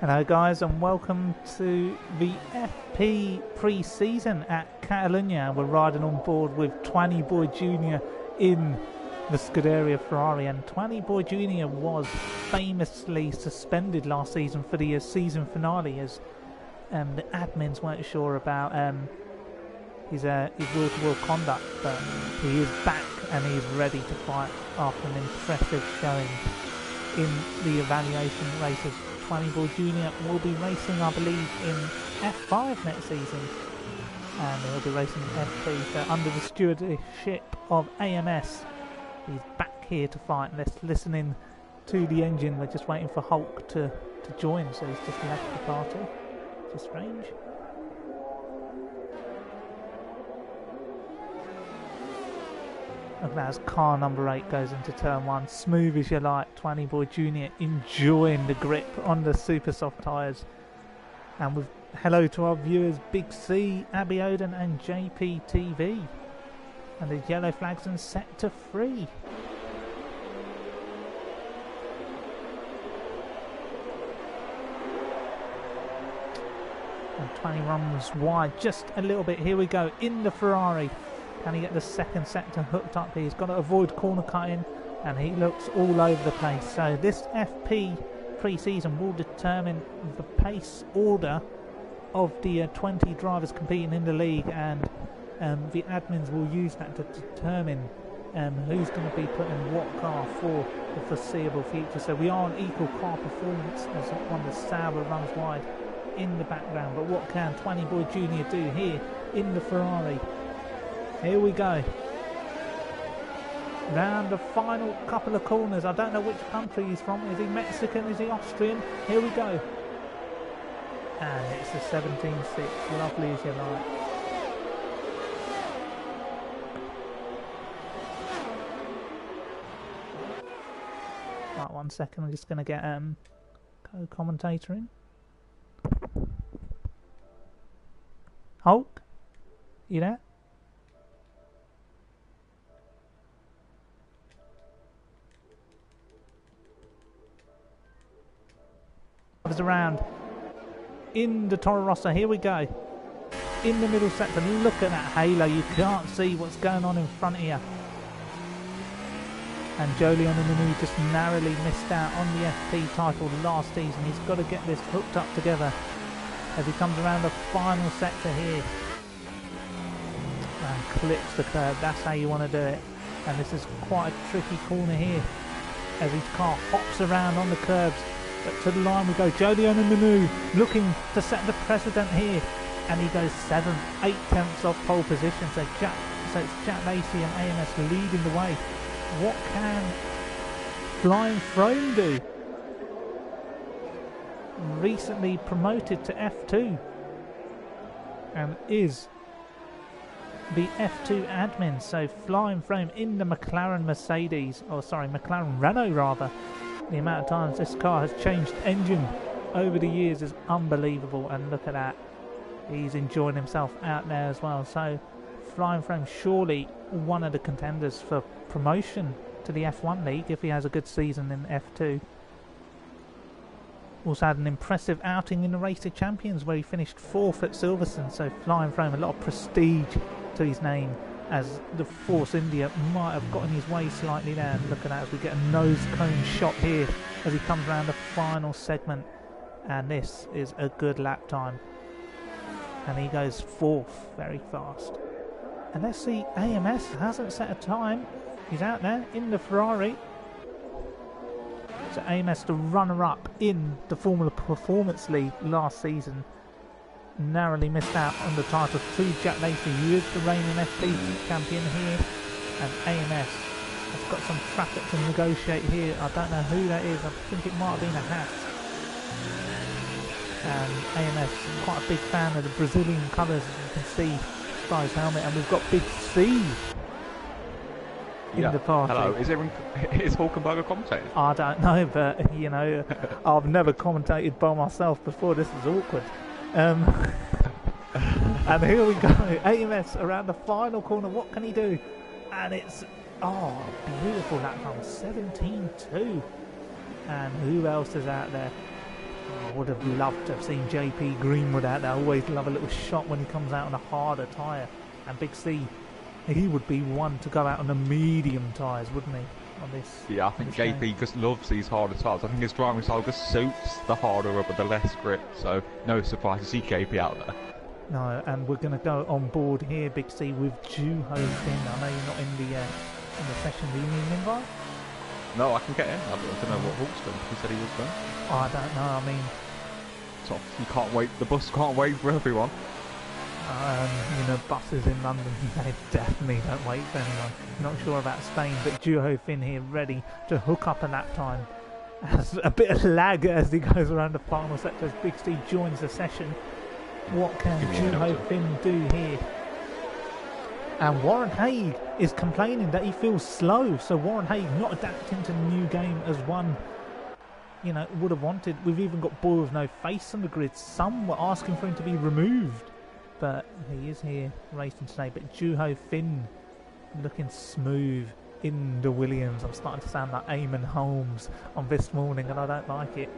Hello guys and welcome to the FP pre-season at Catalunya. We're riding on board with Twanny Boy Jr. in the Scuderia Ferrari, and Twanny Boy Jr. was famously suspended last season for the season finale as the admins weren't sure about his wheel-to-wheel conduct, but he is back and he is ready to fight after an impressive showing in the evaluation races. Twanny Boy Jr. will be racing, I believe, in F5 next season, and he'll be racing in F3, so under the stewardship of AMS. He's back here to fight. Let's listen in to the engine. We're just waiting for Hulk to join, so he's just left the party, which is strange. Look at that as car number 8 goes into turn 1. Smooth as you like. Twanny Boy Jr. enjoying the grip on the super soft tyres. And with hello to our viewers Big C, Abby Oden and JPTV. And the yellow flags and set to 3. And Twanny runs wide just a little bit. Here we go in the Ferrari. Can he get the second sector hooked up here? He's got to avoid corner cutting, and he looks all over the place. So this FP pre-season will determine the pace order of the 20 drivers competing in the league, and the admins will use that to determine who's going to be put in what car for the foreseeable future. So we are on equal car performance as one of the Sauber runs wide in the background. But what can Twanny Boy Jr. do here in the Ferrari? Here we go. Round the final couple of corners. I don't know which country he's from. Is he Mexican? Is he Austrian? Here we go. And it's a 17.6. Lovely as you like. Right, 1 second. I'm just going to get co-commentator in. Hulk? You there? Around in the Toro Rosso. Here we go in the middle sector. Look at that halo, you can't see what's going on in front of you. And Jolyon Manu just narrowly missed out on the FP title last season. He's got to get this hooked up together as he comes around the final sector here and clips the curb. That's how you want to do it. And this is quite a tricky corner here as his car hops around on the curbs. But to the line we go. Jolyon Manu looking to set the precedent here, and he goes 7th, 8/10 off pole position. So it's Jack Lacey and AMS leading the way. What can Flying Throne do? Recently promoted to F2 and is the F2 admin. So Flying Throne in the McLaren Mercedes, or sorry, McLaren Renault rather. The amount of times this car has changed engine over the years is unbelievable, and look at that. He's enjoying himself out there as well. So Flying Frame surely one of the contenders for promotion to the F1 League if he has a good season in F2. Also had an impressive outing in the Race of Champions where he finished 4th at Silverstone. So Flying Frame, a lot of prestige to his name, as the Force India might have gotten his way slightly there. And look at that as we get a nose cone shot here as he comes around the final segment, and this is a good lap time, and he goes 4th very fast. And let's see, AMS hasn't set a time. He's out there in the Ferrari. So AMS, the runner-up in the Formula Performance League last season, narrowly missed out on the title to Jack Lacey, who is the reigning FP champion here, and AMS has got some traffic to negotiate here. I don't know who that is. I think it might have been a Haas. And AMS is quite a big fan of the Brazilian colours, as you can see by his helmet. And we've got Big C in the party. Hello, is Hulkenberg a commentator? I don't know, but you know, I've never commentated by myself before. This is awkward. And here we go, AMS around the final corner. What can he do? And it's beautiful lap time, 17.2. And who else is out there? I would have loved to have seen JP Greenwood out there. I always love a little shot when he comes out on a harder tyre. And Big C, he would be one to go out on the medium tyres, wouldn't he? On this. Yeah, I think JP just loves these harder tyres. I think his driving style just suits the harder rubber, the less grip. So no surprise to see JP out there. No, and we're going to go on board here, Big C, with Juho Finn. I know you're not in the session. Do you need an invite? No, I can get in. I don't know what Hawk's done. He said he was done. I don't know. I mean, so you can't wait. The bus can't wait for everyone. Buses in London, they definitely don't wait for anyone. Not sure about Spain, but Juho Finn here ready to hook up a lap time. Has a bit of lag as he goes around the final sector as Big Steve joins the session. What can Juho Finn do here? And Warren Haig is complaining that he feels slow. So Warren Haig not adapting to the new game as one, would have wanted. We've even got Boy with No Face on the grid. Some were asking for him to be removed. But he is here racing today. But Juho Finn looking smooth in the Williams. I'm starting to sound like Eamon Holmes on This Morning, and I don't like it.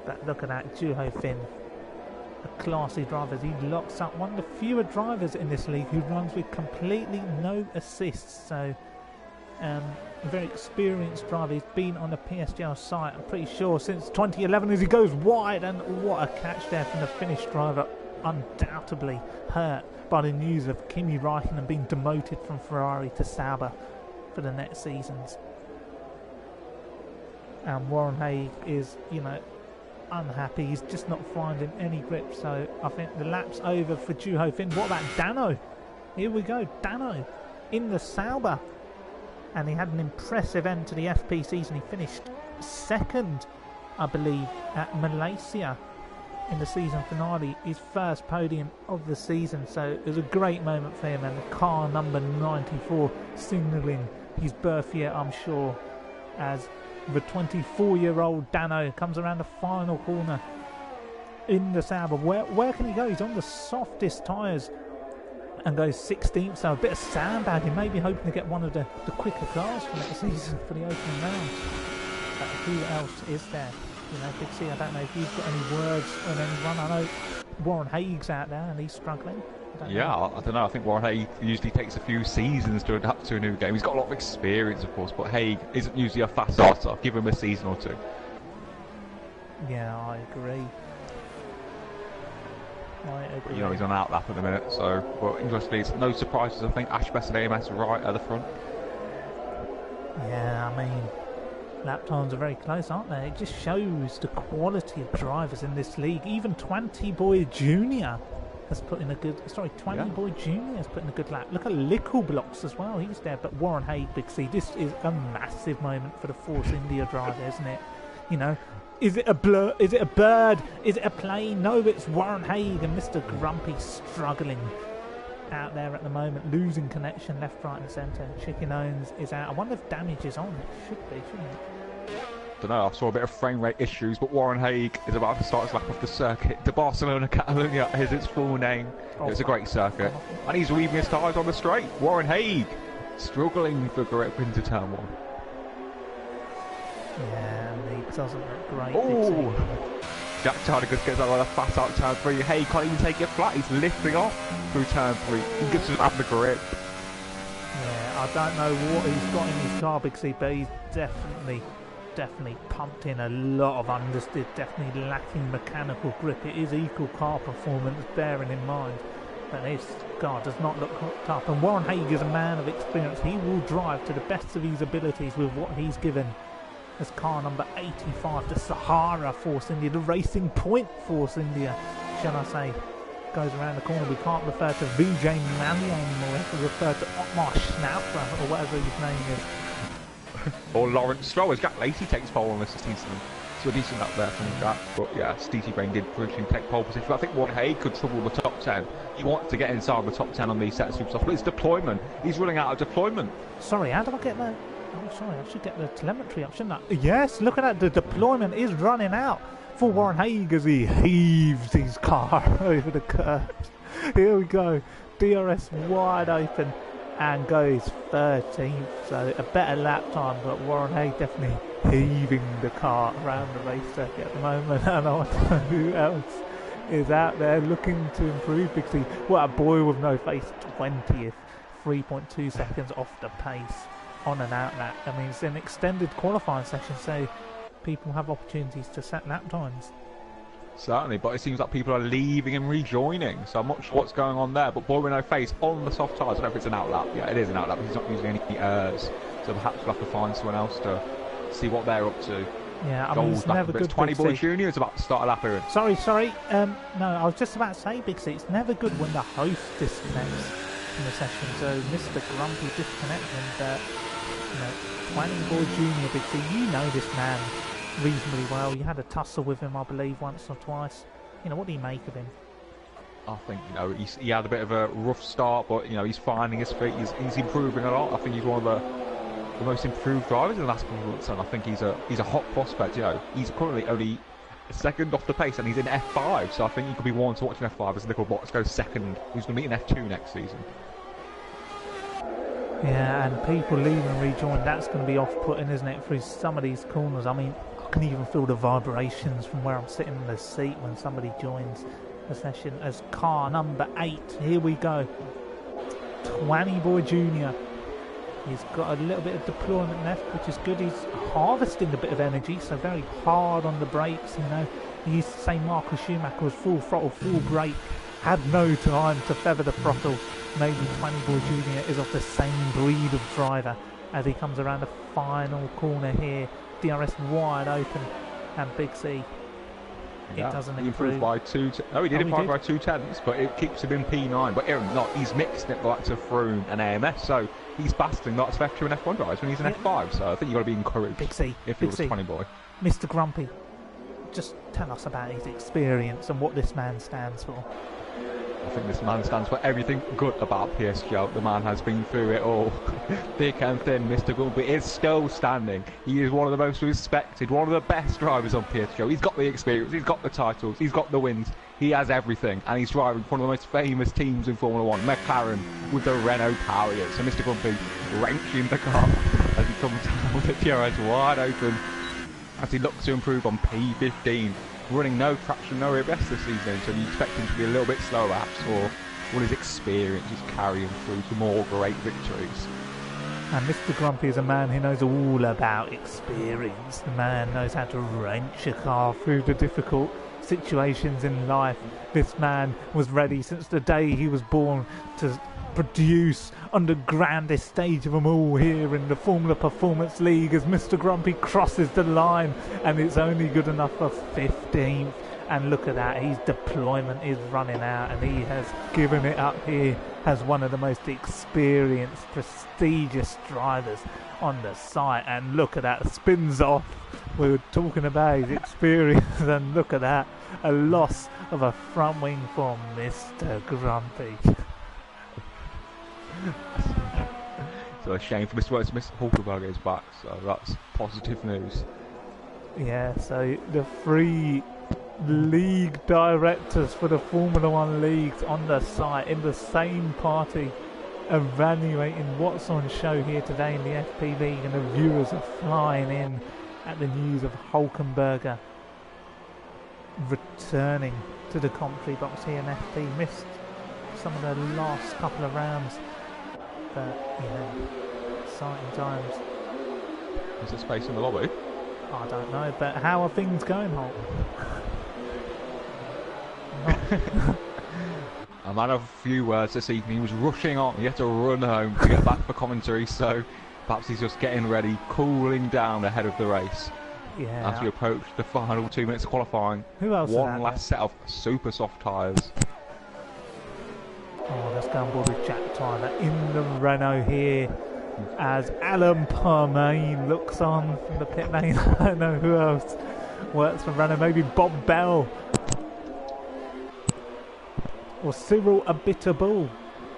But look at that, Juho Finn. A classy driver. He locks up one of the fewer drivers in this league who runs with completely no assists. So, a very experienced driver. He's been on the PSGL site, I'm pretty sure, since 2011 as he goes wide. And what a catch there from the Finnish driver. Undoubtedly hurt by the news of Kimi Räikkönen being demoted from Ferrari to Sauber for the next seasons. And Warren Haig is, unhappy. He's just not finding any grip. So I think the lap's over for Juho Finn. What about Dano? Here we go, Dano in the Sauber. And he had an impressive end to the FP season. He finished second, I believe, at Malaysia in the season finale, his first podium of the season. So it was a great moment for him, and the car number 94 signalling his birth year, I'm sure, as the 24-year-old Dano comes around the final corner in the Sauber. Where can he go? He's on the softest tyres and goes 16th, so a bit of sandbagging, maybe hoping to get one of the quicker cars for next season for the opening round. But who else is there? Big C, I don't know if you've got any words on anyone. I know Warren Haig's out there and he's struggling. I don't know. I think Warren Haig usually takes a few seasons to adapt to a new game. He's got a lot of experience, of course, but Haig isn't usually a fast starter. Give him a season or two. Yeah, I agree. He's on outlap at the minute, so, but interestingly, it's no surprises. I think Ashbest and AMS right at the front. Yeah, I mean, lap times are very close, aren't they? It just shows the quality of drivers in this league. Even 20 Boy Junior has put in a good... Sorry, 20 Boy Junior has put in a good lap. Look at Lickle Blocks as well. He's there. But Warren Haig, Big C, this is a massive moment for the Force India driver, isn't it? Is it a blur? Is it a bird? Is it a plane? No, it's Warren Haig and Mr. Grumpy struggling out there at the moment, losing connection left, right and centre. Chicken Owens is out. I wonder if damage is on. It should be, shouldn't it? Don't know, I saw a bit of frame rate issues, but Warren Haig is about to start his lap off the circuit. The Barcelona Catalunya is its full name. It's a great circuit. And he's leaving his tyres on the straight. Warren Haig struggling for grip into turn one. Yeah, and he doesn't look great. Oh! Jack Tardigus gets out of the fast out turn 3. Haig can't even take it flat. He's lifting off through turn 3. He gets up the grip. Yeah, I don't know what he's got in his car, Big C, but he's definitely pumped in a lot of understeer, definitely lacking mechanical grip. It is equal car performance, bearing in mind that his car does not look hooked up. And Warren Haig is a man of experience. He will drive to the best of his abilities with what he's given as car number 85, the Sahara Force India, the Racing Point Force India, shall I say, goes around the corner. We can't refer to Vijay Mallya anymore. We have to refer to Otmar Schnaufer, or whatever his name is. Or Lawrence Stroll, as Jack Lacey takes pole on this season. So a decent up there from Jack. But yeah, Steety Brain did originally take pole position. But I think Warren Haig could trouble the top 10. He wants to get inside the top 10 on these sets of super soft. But it's deployment. He's running out of deployment. Sorry, how did I get that? Oh, sorry, I should get the telemetry up, shouldn't I? Yes, look at that. The deployment is running out for Warren Haig as he heaves his car over the curve. Here we go. DRS wide open. and goes 13th. So a better lap time, but Warren Hay definitely heaving the car around the race circuit at the moment. And I don't know who else is out there looking to improve, because what a boy with no face, 20th, 3.2 seconds off the pace on an out lap. I mean, it's an extended qualifying session, so people have opportunities to set lap times. Certainly, but it seems like people are leaving and rejoining, so I'm not sure what's going on there. But boy with no face on the soft tyres. I don't know if it's an outlap. Yeah, it is an outlap. He's not using any errs, so perhaps we'll have to find someone else to see what they're up to. Yeah, I mean, it's never good. 20 Boy Junior is about to start a lap here. Sorry. No, I was just about to say, Big C, it's never good when the host disconnects from the session. So Mr. Grumpy disconnecting, but 20 Boy Junior, Big C, you know this man reasonably well. You had a tussle with him, I believe, once or twice. What do you make of him? I think he had a bit of a rough start, but he's finding his feet. He's improving a lot. I think he's one of the most improved drivers in the last couple of months, and I think he's a hot prospect. He's currently only second off the pace, and he's in F5. So I think he could be one to watch in F5 as Nickel Box goes second. He's going to be in F2 next season. Yeah, and people leave and rejoin. That's going to be off-putting, isn't it, through some of these corners? I mean, I can even feel the vibrations from where I'm sitting in the seat when somebody joins the session as car number 8. Here we go. 20 Boy Junior. He's got a little bit of deployment left, which is good. He's harvesting a bit of energy, so very hard on the brakes. He used to say Marcus Schumacher was full throttle, full brake, had no time to feather the throttle. Maybe 20 Boy Junior is of the same breed of driver as he comes around the final corner here. DRS wide open, and Big C. It doesn't improve. By 2. No, he did improve by 2 tenths, but it keeps him in P9. But he's mixed it like to Froome and AMS, so he's battling lots of F2 and F1 drivers when he's in F5. So I think you've got to be encouraged. Big C, if he was 20 Boy. Mr. Grumpy, just tell us about his experience and what this man stands for. I think this man stands for everything good about PSGL. The man has been through it all. Thick and thin, Mr. Grumpy is still standing. He is one of the most respected, one of the best drivers on PSGL. He's got the experience, he's got the titles, he's got the wins. He has everything, and he's driving for one of the most famous teams in Formula 1, McLaren, with the Renault power unit. So Mr. Grumpy wrenching the car as he comes down with the DRS wide open as he looks to improve on P15. Running no traction, no ABS this season, so you expect him to be a little bit slower perhaps, or all his experience is carrying through to more great victories. And Mr. Grumpy is a man who knows all about experience. The man knows how to wrench a car through the difficult situations in life. This man was ready since the day he was born to produce on the grandest stage of them all here in the Formula Performance League as Mr. Grumpy crosses the line, and it's only good enough for 15th. And look at that, his deployment is running out, and he has given it up here as one of the most experienced, prestigious drivers on the site. And look at that, spins off. We were talking about his experience, and look at that, a loss of a front wing for Mr. Grumpy. So a shame for Mr. Hulkenberg is back, so that's positive news. Yeah, so the 3 league directors for the Formula 1 leagues on the site in the same party, evaluating what's on show here today in the FPV, and the viewers are flying in at the news of Hulkenberg returning to the commentary box here in FP. Missed some of the last couple of rounds, but exciting times. Is there space in the lobby? I don't know, but how are things going, Holt? A man of few words this evening. He was rushing on. He had to run home to get back for commentary, so perhaps he's just getting ready, cooling down ahead of the race. Yeah. As we approach the final 2 minutes of qualifying. Who else? One last set of super soft tyres. Oh, let's go on board with Jack Tyler in the Renault here as Alan Permain looks on from the pit lane. I don't know who else works for Renault. Maybe Bob Bell or Cyril Abiteboul,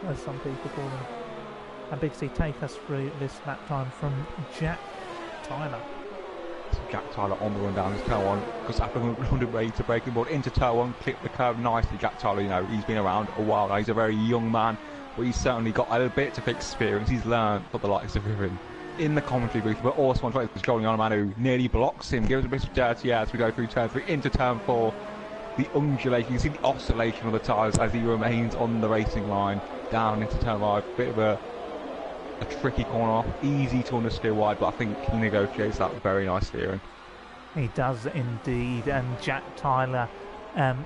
as some people call him. And Big C, take us through this lap time from Jack Tyler. So Jack Tyler on the run down his turn 1, because after running ready to braking board into turn 1, clipped the curve nicely. Jack Tyler, he's been around a while now. He's a very young man, but he's certainly got a bit of experience. He's learned for the likes of him in the commentary booth, but also on Twitter, Jolie Onomanu nearly blocks him, gives a bit of dirty as we go through turn 3 into turn 4. The undulation, you can see the oscillation of the tyres as he remains on the racing line down into turn 5. Bit of a tricky corner, easy to understeer wide, but I think he negotiates that very nice steering. He does indeed, and Jack Tyler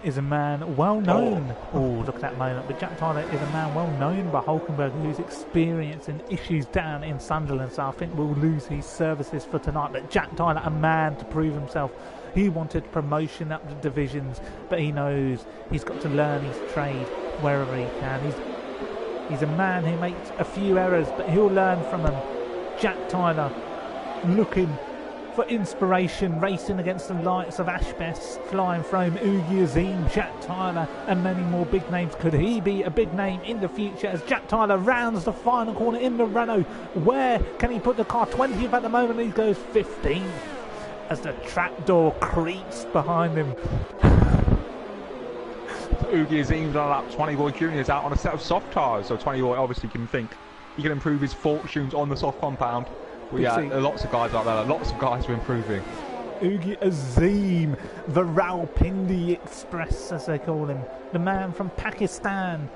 is a man well known. Oh, look at that moment. But Jack Tyler is a man well known by Hulkenberg, who's experiencing issues down in Sunderland, so I think we'll lose his services for tonight. But Jack Tyler, a man to prove himself. He wanted promotion up the divisions, but he knows he's got to learn his trade wherever he can. He's a man who makes a few errors, but he'll learn from them. Jack Tyler looking for inspiration, racing against the likes of Ashbest, Flying Frame, Ugi Azim, Jack Tyler, and many more big names. Could he be a big name in the future as Jack Tyler rounds the final corner in the Renault? Where can he put the car? 20th at the moment, he goes 15th as the trapdoor creaks behind him. Ugi Azim's on a lap. 20 Boy Junior's out on a set of soft tyres, so 20 Boy obviously can think he can improve his fortunes on the soft compound. Well, yeah, there are lots of guys out there, lots of guys are improving. Ugi Azim, the Rawalpindi Express, as they call him. The man from Pakistan,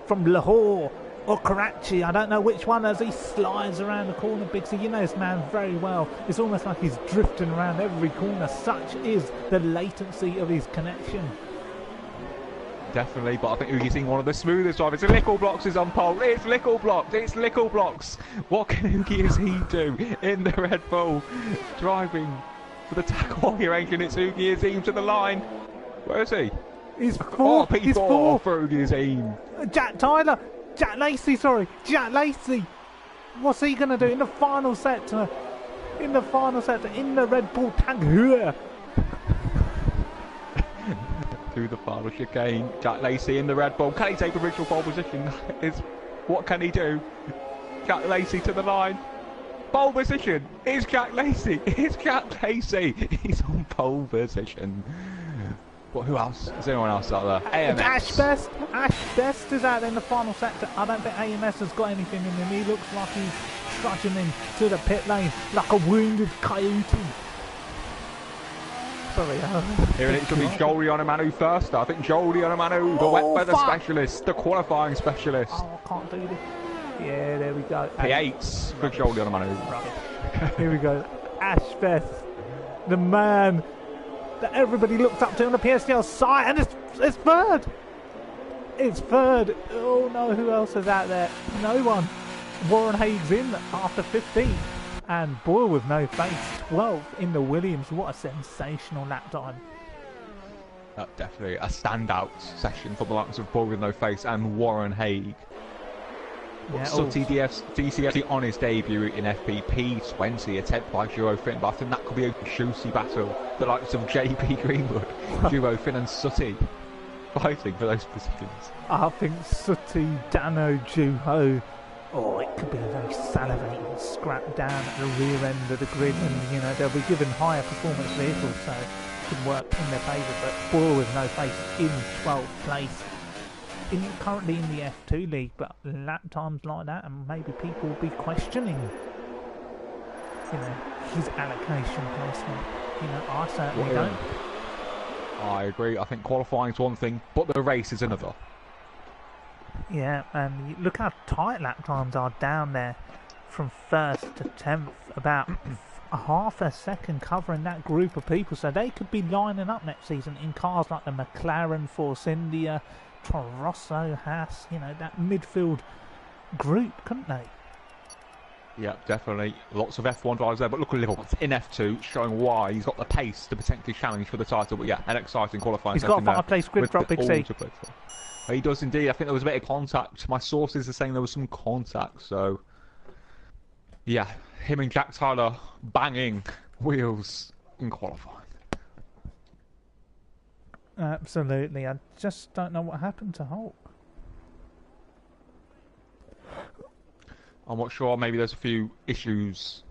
from Lahore or Karachi, I don't know which one, as he slides around the corner. Bixie, you know this man very well. It's almost like he's drifting around every corner. Such is the latency of his connection. Definitely, but I think Ugi's one of the smoothest drivers. Lickle Blocks is on pole. It's Lickle Blocks. It's Lickle Blocks. What can Ugi do in the Red Bull? Driving with the tackle engine. It's Ugi Azim to the line. Where is he? He's fourth. P4 He's fourth. For Ugi Azim. Jack Tyler. Jack Lacey, sorry. Jack Lacey. What's he going to do in the final sector? In the final sector, in the Red Bull tank here. The final chicane. Jack Lacey in the Red Bull. Can he take a virtual pole position? What can he do? Jack Lacey to the line. Pole position. It's Jack Lacey. It's Jack Lacey. He's on pole position. But who else? Is anyone else out there? AMS. Ashbest is out there in the final sector. I don't think AMS has got anything in him. He looks like he's trudging into the pit lane like a wounded coyote. Sorry, here it should be Jolie Onomanu first. I think Jolie Onomanu, the wet weather specialist, the qualifying specialist. Oh, I can't do this. Yeah, there we go. P8 for Jolie Onomanu. Here we go. Ashbeth, the man that everybody looks up to on the PSGL side, and it's third. It's third. Oh no, who else is out there? No one. Warren Haig's in after 15. And Boyle with no face, 12th in the Williams. What a sensational lap time. Definitely a standout session for the likes of Boyle with no face and Warren Haig. Yeah, Sutty DCFC on his debut in FP 20, attempt by Duo Finn, but I think that could be a juicy battle. The likes of JP Greenwood, Duo Finn and Sutty fighting for those positions. I think Sutty, Dano, Juho. Oh, it could be a very salivating scrap down at the rear end of the grid, and you know they'll be given higher performance vehicles, so it could work in their favour. But Boyle with no face in 12th place, currently in the F2 league. But lap times like that, and maybe people will be questioning, you know, his allocation placement. You know, I certainly don't. I agree. I think qualifying is one thing, but the race is another. Yeah, and look how tight lap times are down there from 1st to 10th, about a half a second covering that group of people, so they could be lining up next season in cars like the McLaren, Force India, Toro Rosso, Haas, you know, that midfield group, couldn't they? Yeah, definitely. Lots of F1 drivers there, but look at Liverpool in F2, showing why he's got the pace to potentially challenge for the title. But yeah, an exciting qualifying. He's got a 5-place grid drop, Big C. He does indeed. I think there was a bit of contact. My sources are saying there was some contact. So, yeah, him and Jack Tyler banging wheels in qualifying. Absolutely. I just don't know what happened to Hulk. I'm not sure. Maybe there's a few issues,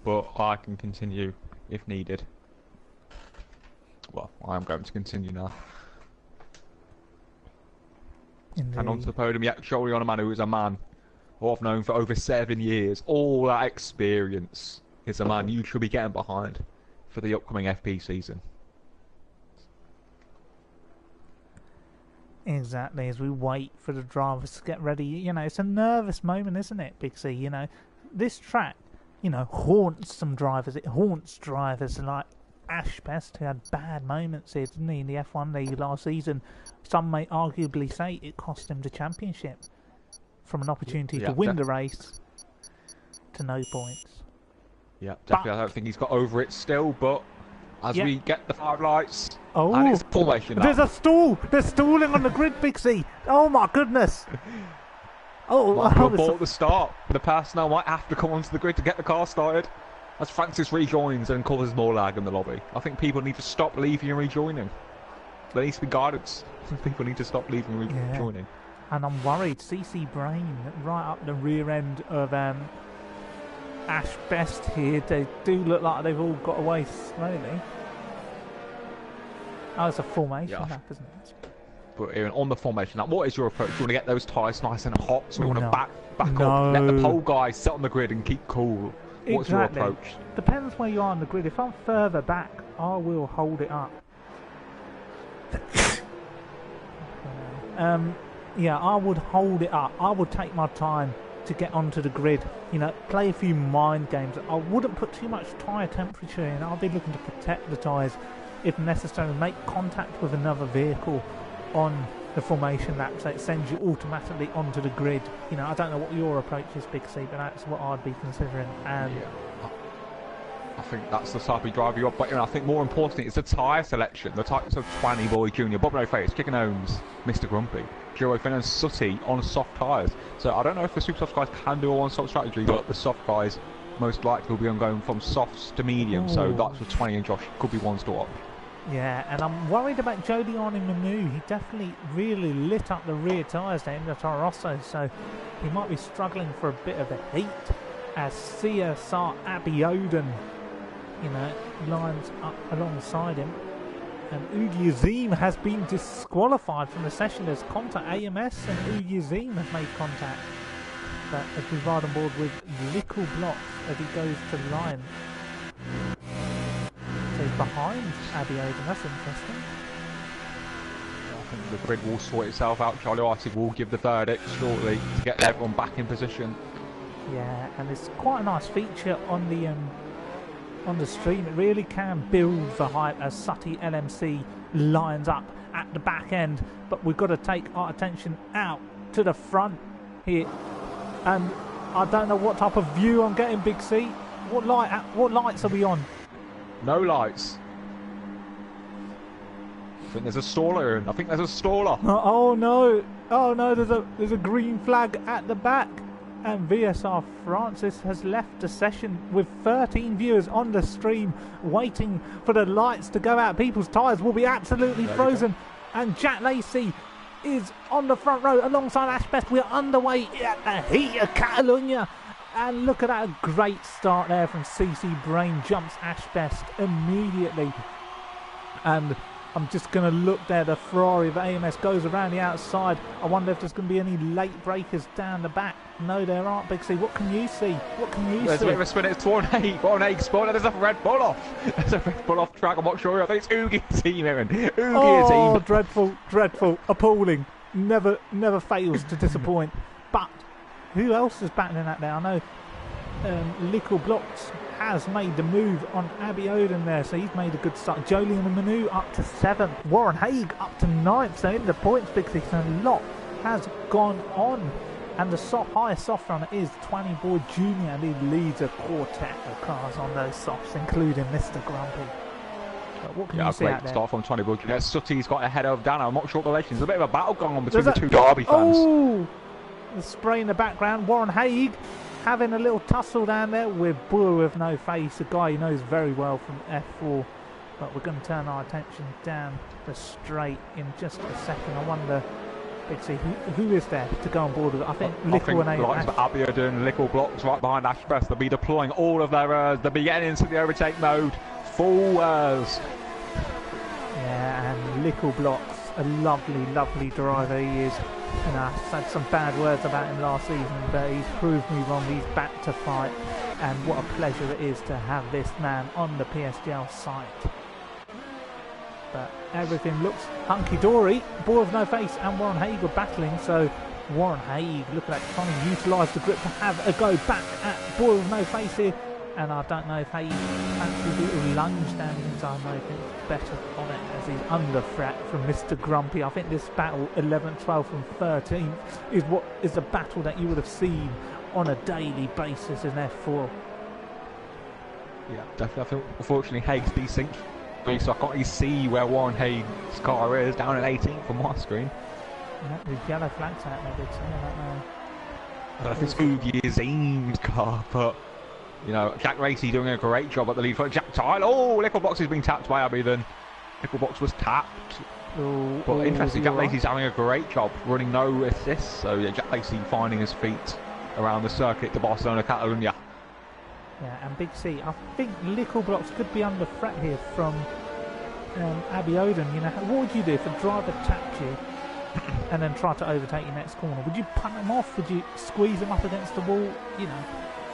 but I can continue if needed. Well, I am going to continue now. Indeed. And onto the podium, yet surely on a man who is a man who I've known for over 7 years. All that experience is a man you should be getting behind for the upcoming FP season. Exactly, as we wait for the drivers to get ready. You know, it's a nervous moment, isn't it, Big C? You know, this track, you know, haunts some drivers. It haunts drivers like Ash Best, who had bad moments here, didn't he, in the F1 League last season. Some may arguably say it cost him the championship, from an opportunity to win the race to no points. Yeah, definitely. I don't think he's got over it still, but as we get the 5 lights, oh, and it's formation now. There's a stall! They're stalling on the grid, Big C! Oh my goodness! Oh, might have ball at the start. The personnel might have to come onto the grid to get the car started. As Francis rejoins and causes more lag in the lobby. I think people need to stop leaving and rejoining. There needs to be guidance. People need to stop leaving and rejoining. And I'm worried. CC Brain right up the rear end of Ash Best here. They do look like they've all got away slowly. Oh, it's a formation lap, isn't it? But even on the formation lap, what is your approach? You want to get those tyres nice and hot, so we want to back no. up, let the pole guys sit on the grid and keep cool. What's your approach? Depends where you are on the grid. If I'm further back, I will hold it up. Yeah, I would hold it up. I would take my time to get onto the grid. You know, play a few mind games. I wouldn't put too much tyre temperature in. I'll be looking to protect the tyres if necessary. Make contact with another vehicle on the formation lap, so it sends you automatically onto the grid. You know, I don't know what your approach is, Big C, but that's what I'd be considering. And I think that's the type of driver you are. But you know, I think more importantly, it's the tyre selection. The types of Twanny Boy Jr., Bob No Face, Chicken Ohms, Mr. Grumpy, Giro Finn and Sooty on soft tyres. So I don't know if the super soft guys can do a one-stop strategy, but the soft guys most likely will be going from softs to medium. Ooh. So that's for 20 and Josh could be one stop. Yeah, and I'm worried about Giuliani Manu. He definitely really lit up the rear tyres there in the Toro Rosso, so he might be struggling for a bit of a heat as CSR Abiodun, you know, lines up alongside him. And Ugi Azim has been disqualified from the session as contact. AMS and Ugi Azim have made contact. But as we ride on board with Little Blocks as he goes to line. So he's behind Abiodun, that's interesting. I think the grid will sort itself out. Charlie Artig will give the verdict shortly to get everyone back in position. Yeah, and it's quite a nice feature on the stream. It really can build the hype as Sutty LMC lines up at the back end, but we've got to take our attention out to the front here, and I don't know what type of view I'm getting, Big C. What lights are we on? No lights. I think there's a staller. Oh no! Oh no! There's a green flag at the back. And VSR Francis has left the session with 13 viewers on the stream waiting for the lights to go out. People's tyres will be absolutely frozen. And Jack Lacey is on the front row alongside Ash Best. We're underway at the heat of Catalunya. And look at that great start there from CC Brain. Jumps Ash Best immediately. And I'm just going to look there. The Ferrari of AMS goes around the outside. I wonder if there's going to be any late breakers down the back. No, there aren't, Big C. What can you see? There's a bit of a spin. It's Warren Haig spot. There's a Red Bull off. There's a Red Bull off track. I'm not sure. I think it's Ugi's team, Aaron. Ugi's team. Oh, dreadful, appalling. Never fails to disappoint. But who else is battling that there? I know Little Blocks has made the move on Abiodun there, so he's made a good start. Jolien and Manu up to 7th. Warren Haig up to 9th. So in the points, Big C, a lot has gone on. And the highest soft runner is Twanny Boy Jr. and he leads a quartet of cars on those softs, including Mr. Grumpy. But what can you see out there? Start from Twanny Boy Jr. Sutty's got ahead of Dan. I'm not sure what the relation. There's a bit of a battle going on between the two Derby fans. Oh! The spray in the background. Warren Haig having a little tussle down there with Boer with no face, a guy he knows very well from F4. But we're going to turn our attention down the straight in just a second. I wonder, Big C, who is there to go on board with it? I think Lickle and Abiodun, Lickle Blocks right behind Ash Best. They'll be deploying all of their they'll be getting into the overtake mode. Full Yeah, and Lickle Blocks, a lovely driver he is. You know, I said some bad words about him last season, but he's proved me wrong. He's back to fight, and what a pleasure it is to have this man on the PSGL site. But everything looks hunky-dory. Boy with no face and Warren Haig are battling, so Warren Haig, look at that, trying to utilise the grip to have a go back at Boy with no face here. And I don't know if Haig fancies a little lunge down the inside. I think it's better on it as he's under threat from Mr. Grumpy. I think this battle, 11th, 12th and 13th, is what is a battle that you would have seen on a daily basis in F4. Yeah, definitely. I think, unfortunately, Haig's desync, so I can't really see where Warren Haig's car is, down at 18th from my screen. Yeah, with yellow flags out there, big thing, I don't know. I don't know if it's Oogie Azim's car, but... You know, Jack Lacey doing a great job at the lead for Jack Tile. Oh, Littlebox is being tapped by Abby then. Littlebox was tapped. But interesting, Jack Lacey's having a great job running no assists. So yeah, Jack Lacey finding his feet around the circuit to Barcelona, Catalonia. Yeah, and Big C, I think Littlebox could be under threat here from Abby Oden. You know, what would you do if a driver tapped you and then tried to overtake your next corner? Would you punt him off? Would you squeeze him up against the wall? You know.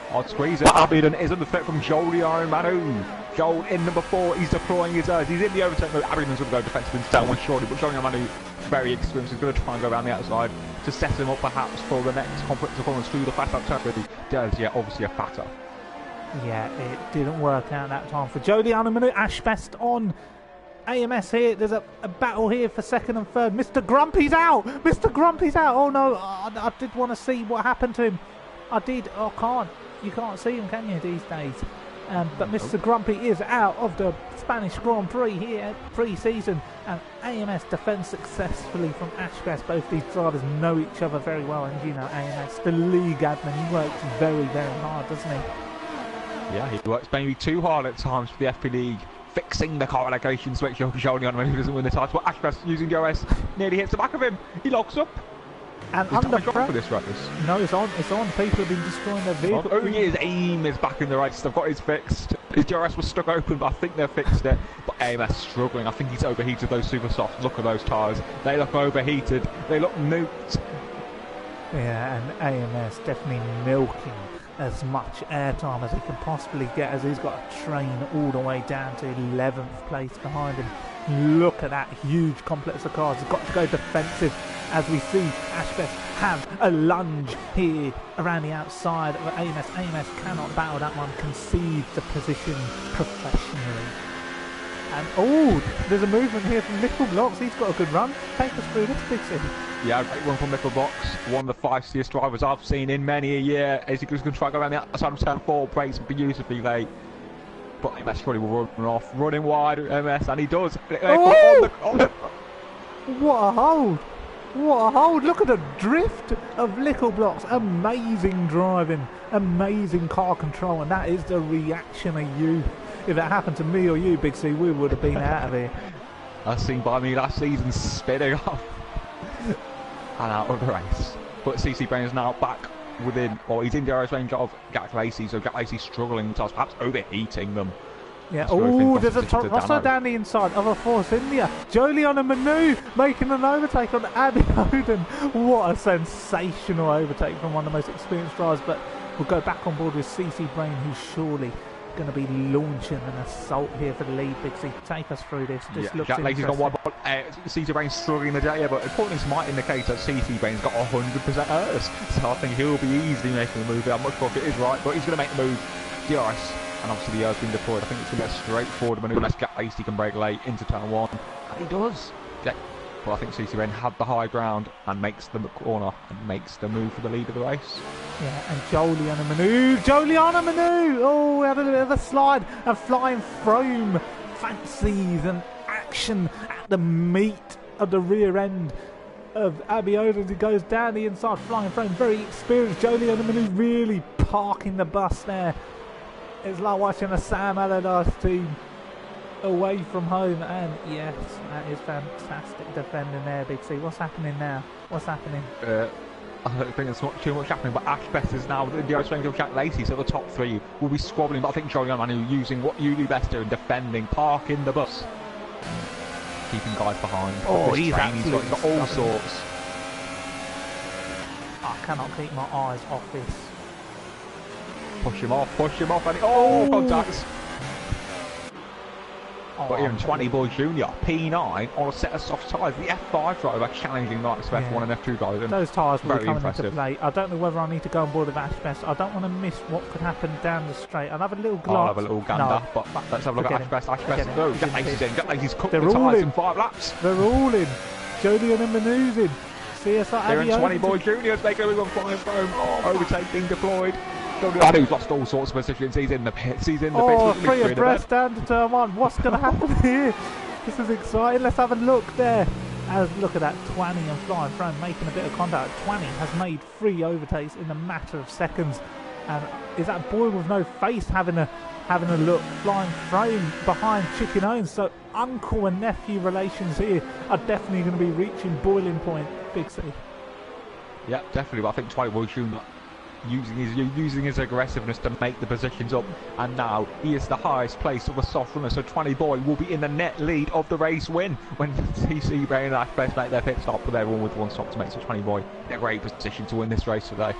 I'd squeeze it. Abingdon is under threat from Joel Manu. Joel in number 4. He's deploying his urge. He's in the overtake mode. Abingdon's going to go defensive instead one shortly, but Joel Manu, very experienced. He's going to try and go around the outside to set him up perhaps for the next conflict performance through the fast out territory. Does, yeah, obviously a fatter. Yeah, it didn't work out that time for Joliana Manu. Ashbest on AMS here. There's a battle here for second and third. Mr. Grumpy's out. Mr. Grumpy's out. Oh no, I did want to see what happened to him. I did. I can't. You can't see him, can you, these days? But Mr. Grumpy is out of the Spanish Grand Prix here at pre-season, and AMS defends successfully from Ashbest. Both these drivers know each other very well, and you know AMS, the league admin, he works very, very hard, doesn't he? Yeah, he works maybe too hard at times for the FP League, fixing the car allocations to make sure Jolion who doesn't win the title. But Ashbest using DRS nearly hits the back of him. He locks up. And under for this race. No, it's on. It's on. People have been destroying their vehicle. Oh, his aim is back in the race. They've got his fixed. His DRS was stuck open, but I think they've fixed it. But AMS struggling. I think he's overheated those super softs. Look at those tyres. They look overheated. They look nuked. Yeah, and AMS definitely milking as much airtime as he can possibly get, as he's got a train all the way down to 11th place behind him. Look at that huge complex of cars. He's got to go defensive as we see Ashbest have a lunge here around the outside of AMS. AMS cannot battle that one, concedes the position professionally. And oh, there's a movement here from Littlebox. He's got a good run. Take us through this, Big C. Yeah, great one from Littlebox. One of the fastest drivers I've seen in many a year. As he's going to try to go around the outside of turn 4, breaks beautifully late. But AMS probably will run off, running wide at MS, and he does. What a hold! What a hold! Look at the drift of Littlebox. Amazing driving, amazing car control, and that is the reaction of youth. If it happened to me or you, Big C, we would have been out of here. That's seen by me last season, spinning off and out of the race. But CC Brain is now back within, or he's in DRS range of Jack Lacey, so Jack Lacey struggling to perhaps overheating them. Yeah, oh, there's a Rosso down the inside of a Force India. Joliana Manu making an overtake on Abby Oden. What a sensational overtake from one of the most experienced drivers. But we'll go back on board with CC Brain, who's surely going to be launching an assault here for the lead. Big C, take us through this. This looks Jack Lacey's got one, CC Brain's struggling the day, but importantly, this might indicate that CC Brain's got 100% hers. So I think he'll be easily making the move. I'm not sure if it is right, but he's going to make the move. DRS. And obviously the air's been deployed. I think it's going to be a straightforward manoeuvre unless Jack Lacey can break late into turn 1. And he does. Well, I think CC Brain had the high ground and makes the corner and makes the move for the lead of the race. Yeah, and Joliana Manu! Oh, we had a bit of a slide. A flying foam fancies and action at the meat of the rear end of Abby Oden. He goes down the inside, flying foam. Very experienced. Joliana Manu really parking the bus there. It's like watching a Sam Allardyce team away from home, and yes, that is fantastic defending there, Big C. What's happening now? What's happening? I don't think there's not too much happening, but Ashbest is now in the DRS range of Jack Lacey, so the top 3 will be squabbling, but I think Jolion Manu using what you do best in defending, parking the bus, keeping guys behind. Oh, he's got all sorts. cannot keep my eyes off this. Push him off, and oh, contacts. Oh, But even 20 Boy Junior, P9 on a set of soft tyres. The F5 driver challenging likes of F1 and F2 drivers. Those tyres will be coming impressive. into play. I don't know whether I need to go on board with Ash Best. I don't want to miss what could happen down the straight. I'll have a little glance. I'll have a little gander, but let's have a look at Ash Best. Ash Best, no, Jet Laces in. Jet Laces cooked the tyres in 5 laps. They're all in. Julian and Manu's in. CSR They're in 20 Boy Juniors making a move on flying foam. Overtaking deployed. Who's lost all sorts of positions. He's in the pits. He's in the pits. Three abreast down to turn 1. What's going to happen here? This is exciting. Let's have a look there. Look at that, Twanny and flying frame making a bit of contact. Twanny has made 3 overtakes in a matter of seconds. And is that boy with no face having a look? Flying frame behind Chicken Owens. So uncle and nephew relations here are definitely going to be reaching boiling point. Big C. Yeah, definitely. But I think Twanny will soon using his aggressiveness to make the positions up, and now he is the highest place of the soft runner, so 20 Boy will be in the net lead of the race win when TC Brain and Ash Best make their pit stop, but they're all with 1 stop to make, so 20 Boy in a great position to win this race today.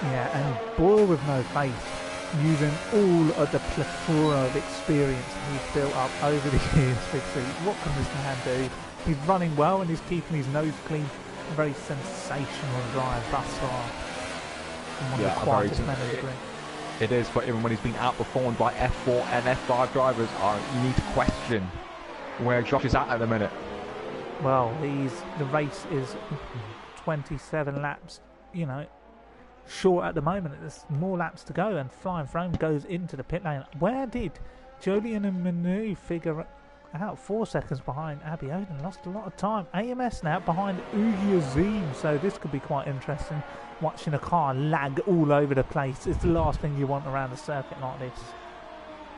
Yeah, and Boy with no face, using all of the plethora of experience he's built up over the years. What can this man do? He's running well and he's keeping his nose clean. A very sensational drive thus far. It is, but even when he's been outperformed by F4 and F5 drivers, you need to question where Josh is at the minute. Well, the race is 27 laps, short at the moment. There's more laps to go, and Flying Frame goes into the pit lane. Where did Jolyon and Manu figure out? 4 seconds behind Abby Oden, lost a lot of time. AMS now behind Ugi Azim, so this could be quite interesting. Watching a car lag all over the place is the last thing you want around a circuit like this.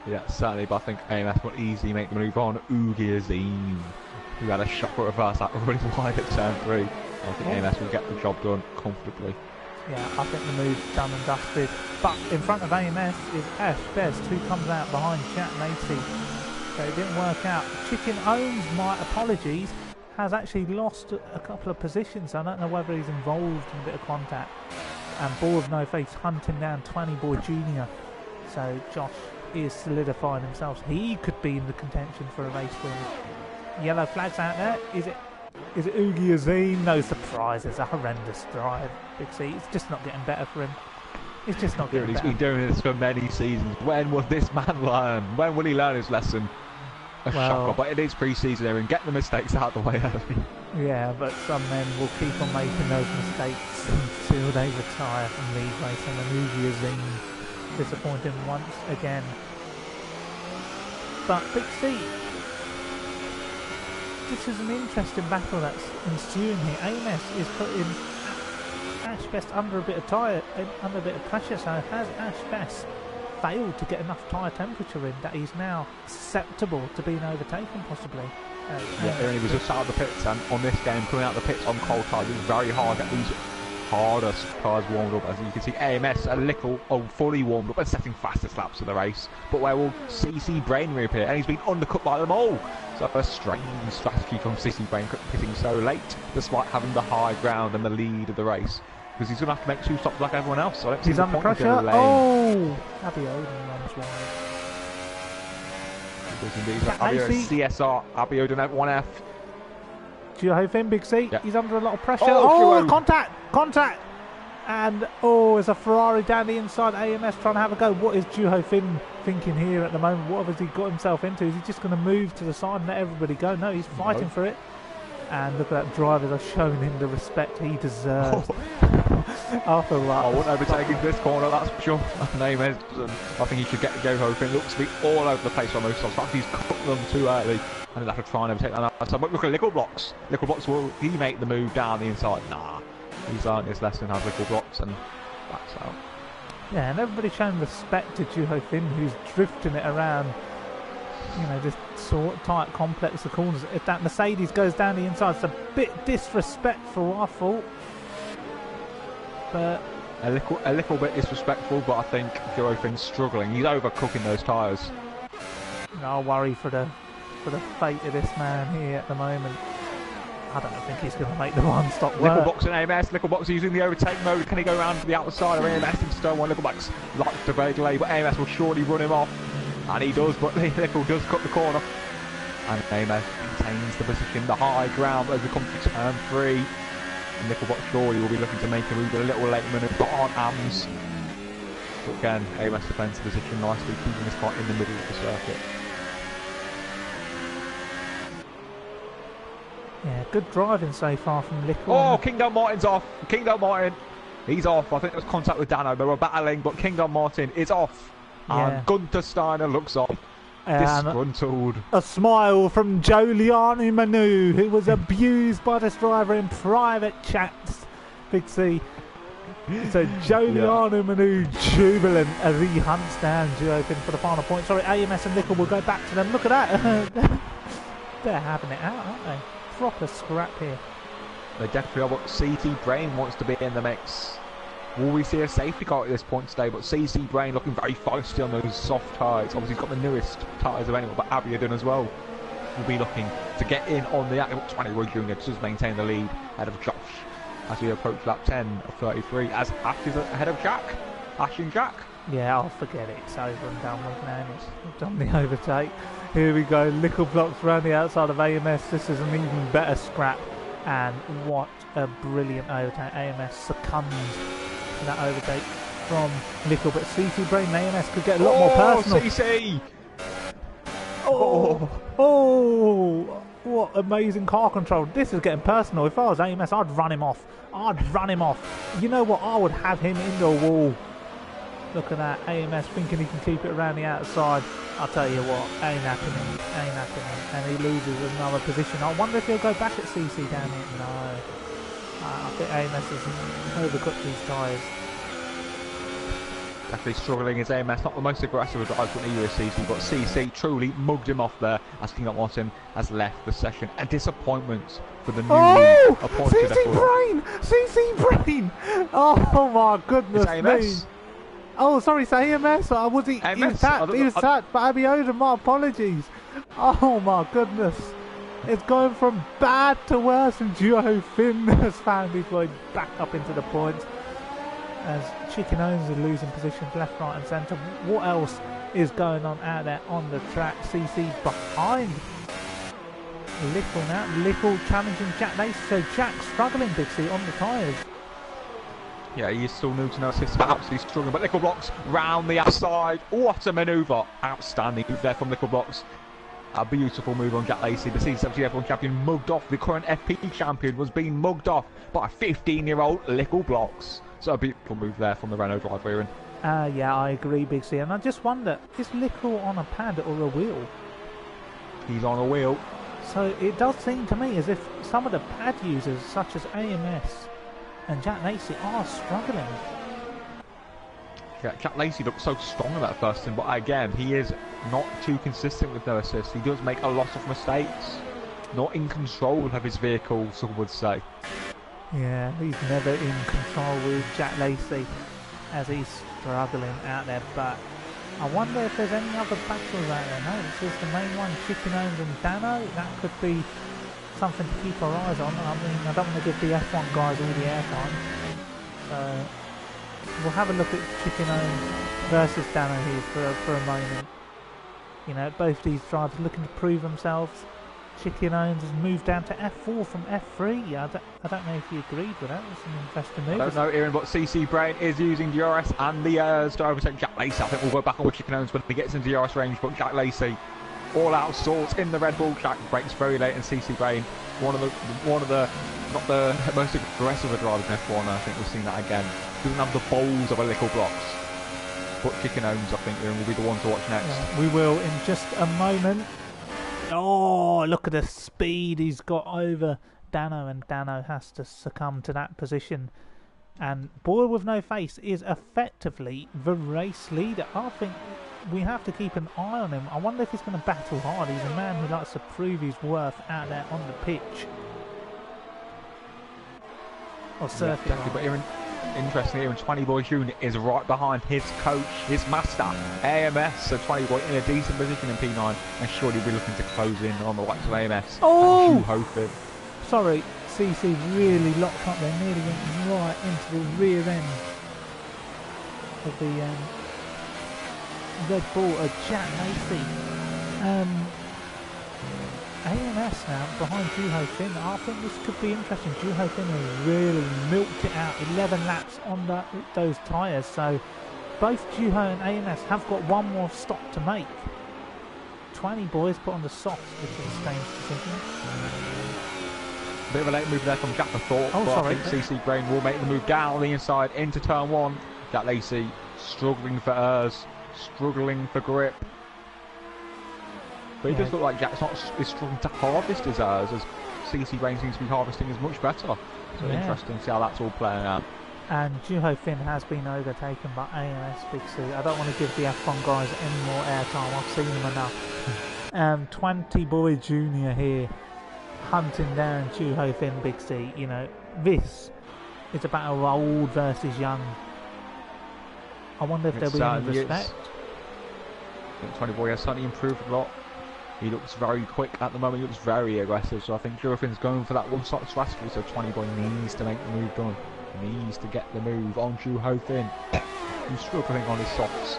Yeah, certainly, but I think AMS will easily make the move on Ugi Azim, who had a shocker reverse that really wide at turn 3. I think AMS will get the job done comfortably. Yeah, I think the move's done and dusted. But in front of AMS is Ash Best, who comes out behind Chat Macy. So it didn't work out. Chicken Owns, my apologies, has actually lost a couple of positions. I don't know whether he's involved in a bit of contact. And Ball of No Face hunting down 20 Boy Junior. So Josh is solidifying himself. He could be in the contention for a race win. Yellow flags out there. Is it Ugi Azim? No surprise. It's a horrendous drive. Big C. It's just not getting better for him. It's just not getting better. He's been doing this for many seasons. When will this man learn? When will he learn his lesson? Shocker, but it is pre-season here, and get the mistakes out of the way early. Yeah, but some men will keep on making those mistakes until they retire from league racing. And Ugi Azim disappointing once again. But Big C, this is an interesting battle that's ensuing here. AMS is putting Ash Best under a bit of pressure. So has Ash Best failed to get enough tyre temperature in that he's now susceptible to being overtaken possibly? He was just out of the pits, and on this game, coming out of the pits on cold tyres is very hard to get these hardest tyres warmed up. As you can see, AMS a little fully warmed up and setting fastest laps of the race, but where will CC Brain reappear? And he's been undercut by them all. So a strange strategy from CC Brain pitting so late, despite having the high ground and the lead of the race, because he's going to have to make 2 stops like everyone else. So I don't he's see under pressure. Oh, Abby Oden runs wide. Abby Oden CSR, Abby Oden at 1F. Juho Finn, Big C, he's under a lot of pressure. Oh, contact! And there's a Ferrari down the inside. AMS trying to have a go. What is Juho Finn thinking here at the moment? What has he got himself into? Is he just going to move to the side and let everybody go? No, he's fighting for it. And look at that driver, they're showing him the respect he deserves. After that, I wouldn't overtake in this corner, that's for sure. Name is, I think he should get Juho Finn. Looks to be all over the place on most stops. Perhaps he's cut them too early, and he'll have to try and overtake that outside. But look at Lickle Blocks. Lickle Blocks, will he make the move down the inside? Nah. He's learned his lesson, has Lickle Blocks, and backs out. Yeah, and everybody's showing respect to Juho Finn, who's drifting it around, this sort of tight complex of corners. If that Mercedes goes down the inside, it's a bit disrespectful, I thought. But a little bit disrespectful, but I think Juho Finn's struggling. He's overcooking those tyres. I worry for the fate of this man here at the moment. I don't think he's going to make the one-stop work. Nickelbox and AMS. Nickelbox using the overtake mode. Can he go around to the outside of AMS and stone one? Nickelbox likes to break delay, but AMS will surely run him off. And he does, but Nickel does cut the corner. And AMS maintains the position, the high ground as we come to turn 3. And Nickelbox surely will be looking to make a move a little late maneuver on AMS. But again, AMS defends the position nicely, keeping this car in the middle of the circuit. Yeah, good driving so far from Lickle. Oh, Kingdom Martin's off. Kingdom Martin, he's off. I think there was contact with Dano. They were battling, but Kingdom Martin is off. Yeah. And Gunter Steiner looks on. Disgruntled. A smile from Giuliani Manu, who was abused by this driver in private chats. Big C. So Giuliani Manu jubilant as he hunts down Gio for the final point. Sorry, AMS and Nickel will go back to them. Look at that. They're having it out, aren't they? Proper scrap here. They definitely are, but CT Brain wants to be in the mix. Will we see a safety car at this point today? But CC Brain looking very feisty on those soft tyres. Obviously he's got the newest tyres of anyone, but Abiodun as well will be looking to get in on the active 20 Junior to just maintain the lead ahead of Josh as we approach lap 10 of 33 as Ash is ahead of Jack. Ash and Jack. Yeah, I'll forget it. It's over and done with now. It's done the overtake. Here we go. Little blocks around the outside of AMS. This is an even better scrap. And what a brilliant overtake. AMS succumbs to that overtake from Little. But CC Brain and AMS could get a lot more personal. CC! Oh, what amazing car control. This is getting personal. If I was AMS, I'd run him off. You know what? I would have him in the wall. Look at that, AMS thinking he can keep it around the outside. I'll tell you what, ain't happening. And he loses another position. I wonder if he'll go back at CC down here. No. I think AMS has overcooked these tyres. Definitely struggling as AMS, not the most aggressive of drives when he was CC, but CC truly mugged him off there as King Martin has left the session. And disappointments for the newly appointed CC Brain! Oh my goodness me. Oh, sorry, it's AMS. Was he? He was tapped. But Abiodun, my apologies. Oh my goodness. It's going from bad to worse, and Duo Finn has found his way back up into the points. As Chicken Owns are losing positions left, right and centre. What else is going on out there on the track? CC behind Little now. Little challenging Jack Lace. So Jack struggling, Big C, on the tyres. Yeah, he is still new to no system, absolutely struggling, but Nickel Blocks round the outside. What a manoeuvre. Outstanding move there from Nickel Blocks. A beautiful move on Jack Lacey. The C70 F1 champion mugged off. The current FP champion was being mugged off by a 15-year-old Nickel Blocks. So a beautiful move there from the Renault driver, Aaron. Yeah, I agree, Big C. And I just wonder, is Nickel on a pad or a wheel? He's on a wheel. So it does seem to me as if some of the pad users, such as AMS and Jack Lacey, are struggling. Yeah, Jack Lacey looked so strong in that first thing, but again, he is not too consistent with no assists. He does make a lot of mistakes. Not in control of his vehicle, some would say. Yeah, he's never in control with Jack Lacey as he's struggling out there. But I wonder if there's any other battles out there. No, this is the main one, Chicken Owns and Dano. That could be something to keep our eyes on. I mean, I don't want to give the F1 guys all the airtime. So we'll have a look at Chicken Owns versus Dano here for a moment. You know, both these drivers looking to prove themselves. Chicken Owns has moved down to F4 from F3. I don't know if you agreed with that. It's an interesting move. I don't know, Aaron, but CC Brain is using DRS and the to overtake Jack Lacey. I think we'll go back on with Chicken Owns when he gets into DRS range, but Jack Lacey all out sorts in the Red Bull track, breaks very late, and CC Brain, one of the not the most aggressive of drivers in F1. I think we've seen that again. Doesn't have the balls of a Little Blocks. But Chicken Owns, I think, Aaron, will be the one to watch next. Yeah, we will in just a moment. Oh, look at the speed he's got over Dano, and Dano has to succumb to that position. And Boy with No Face is effectively the race leader. I think we have to keep an eye on him. I wonder if he's going to battle hard. He's a man who likes to prove his worth out there on the pitch. Or circuit. Yeah, exactly, but Aaron, interestingly, Aaron, 20 Boy Junior is right behind his coach, his master, AMS. So 20 Boy in a decent position in P9, and surely we'll be looking to close in on the likes of AMS. Oh! Hoping. sorry, CC really locked up there, nearly went right into the rear end of the Red Bull of Jack Lacey. AMS now behind Juho Finn. I think this could be interesting. Juho Finn has really milked it out. 11 laps on those tyres, so both Juho and AMS have got one more stop to make. 20 boys put on the softs, which is a strange decision. Bit of a late move there from Jack, I thought, but sorry. I think CC Grain will make the move down the inside into turn 1. Jack Lacey struggling for airs, struggling for grip. But it does look like Jack's not is struggling to harvest his airs, as CC Grain seems to be harvesting is much better. So interesting to see how that's all playing out. And Juho Finn has been overtaken by AMS Big C. I don't want to give the F1 guys any more airtime. I've seen them enough. 20 Boy Junior here, hunting down Juho Finn Big C. You know, this is a battle of old versus young. I wonder if there'll be any respect. 20 Boy has certainly improved a lot. He looks very quick at the moment, he looks very aggressive, so I think Juho Finn's going for that one-shot strategy, so 20 Boy needs to make the move done. He needs to get the move on Juho Finn. He's struggling on his softs.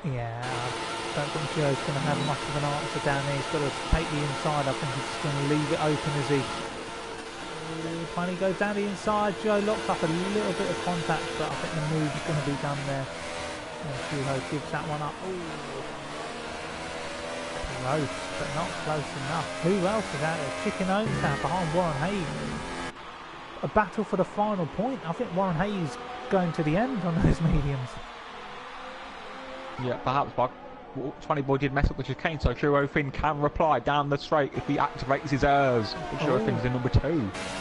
Yeah, I don't think Juho's going to have much of an answer down there. He's got to take the inside. I think he's just going to leave it open as he... 20 goes down the inside. Juho locks up a little bit of contact, but I think the move's going to be done there. And Juho gives that one up. Ooh. Close, but not close enough. Who else is out there? Chicken Owens now behind Warren Hayes. A battle for the final point. I think Warren Hayes going to the end on those mediums. Yeah, perhaps, but 20 Boy did mess up the chicane, so Juho Finn can reply down the straight if he activates his airs. But Juho Finn's in number 2,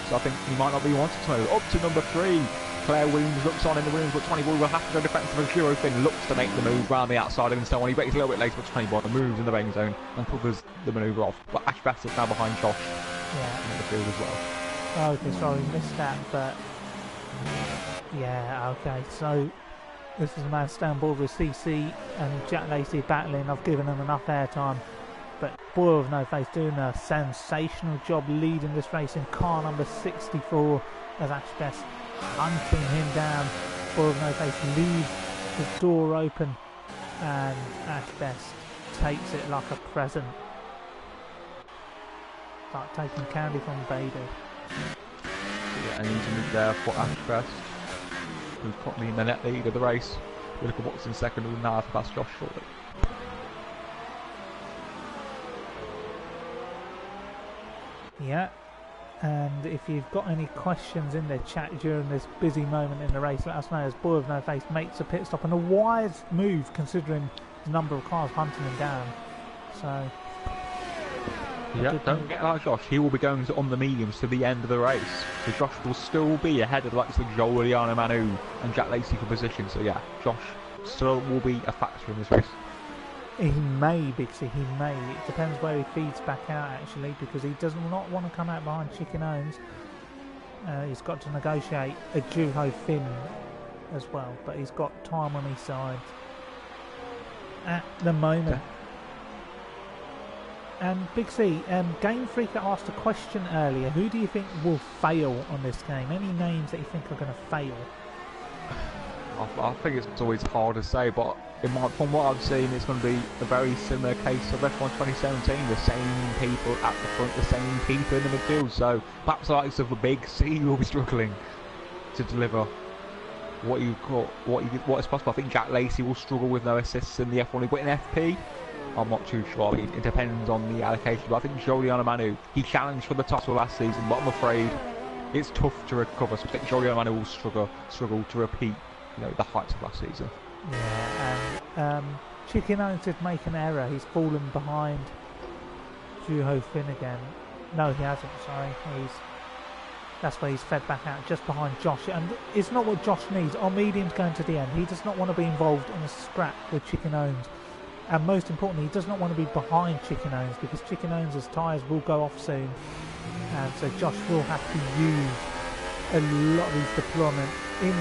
so I think he might not be wanted to move. Up to number 3. Claire Williams looks on in the Williams, but 20 Boy will have to go defensive, and Juho Finn looks to make the move round the outside and so on. He breaks a little bit later, but 20 Boy moves in the braking zone and covers the manoeuvre off. But Ash Bass is now behind Josh in the field as well. Okay, sorry, missed that, but yeah, okay, so this is a man stand board with CC and Jack Lacey battling. I've given them enough airtime, but Boy with No Face doing a sensational job leading this race in car number 64 as Ash Best hunting him down. Boy with No Face leaves the door open and Ash Best takes it like a present, like taking candy from a baby. Yeah, an easy move there for Ash Best, who's currently in the net lead of the race. We look at what's in second, who will now have to pass Josh shortly. Yeah, and if you've got any questions in the chat during this busy moment in the race, let us know, as Boy with No Face makes a pit stop, and a wise move considering the number of cars hunting him down. So yeah, don't get like Josh, he will be going on the mediums to the end of the race, so Josh will still be ahead of the likes of Giuliano Manu and Jack Lacey for position, so yeah, Josh still will be a factor in this race. He may, Bixie, he may. It depends where he feeds back out actually, because he does not want to come out behind Chicken Owens. He's got to negotiate a Juho Finn as well, but he's got time on his side at the moment. And Big C, Game Freaker asked a question earlier. Who do you think will fail on this game? Any names that you think are going to fail? I think it's always hard to say, but from what I've seen, it's going to be a very similar case of F1 2017. The same people at the front, the same people in the midfield. So perhaps the likes of the Big C will be struggling to deliver what is possible. I think Jack Lacey will struggle with no assists in the F1 League, but in FP, I'm not too sure. It depends on the allocation. But I think Giuliano Manu, he challenged for the title last season, but I'm afraid it's tough to recover. So I think Giuliano Manu will struggle to repeat, the heights of last season. Yeah, and Chicken Owens did make an error. He's fallen behind Juho Finn again. No, he hasn't. Sorry, that's where he's fed back out, just behind Josh. And it's not what Josh needs. Our medium's going to the end. He does not want to be involved in a scrap with Chicken Owens. And most importantly, he does not want to be behind Chicken Owens, because Chicken Owens' tyres will go off soon. And so Josh will have to use a lot of his deployment. In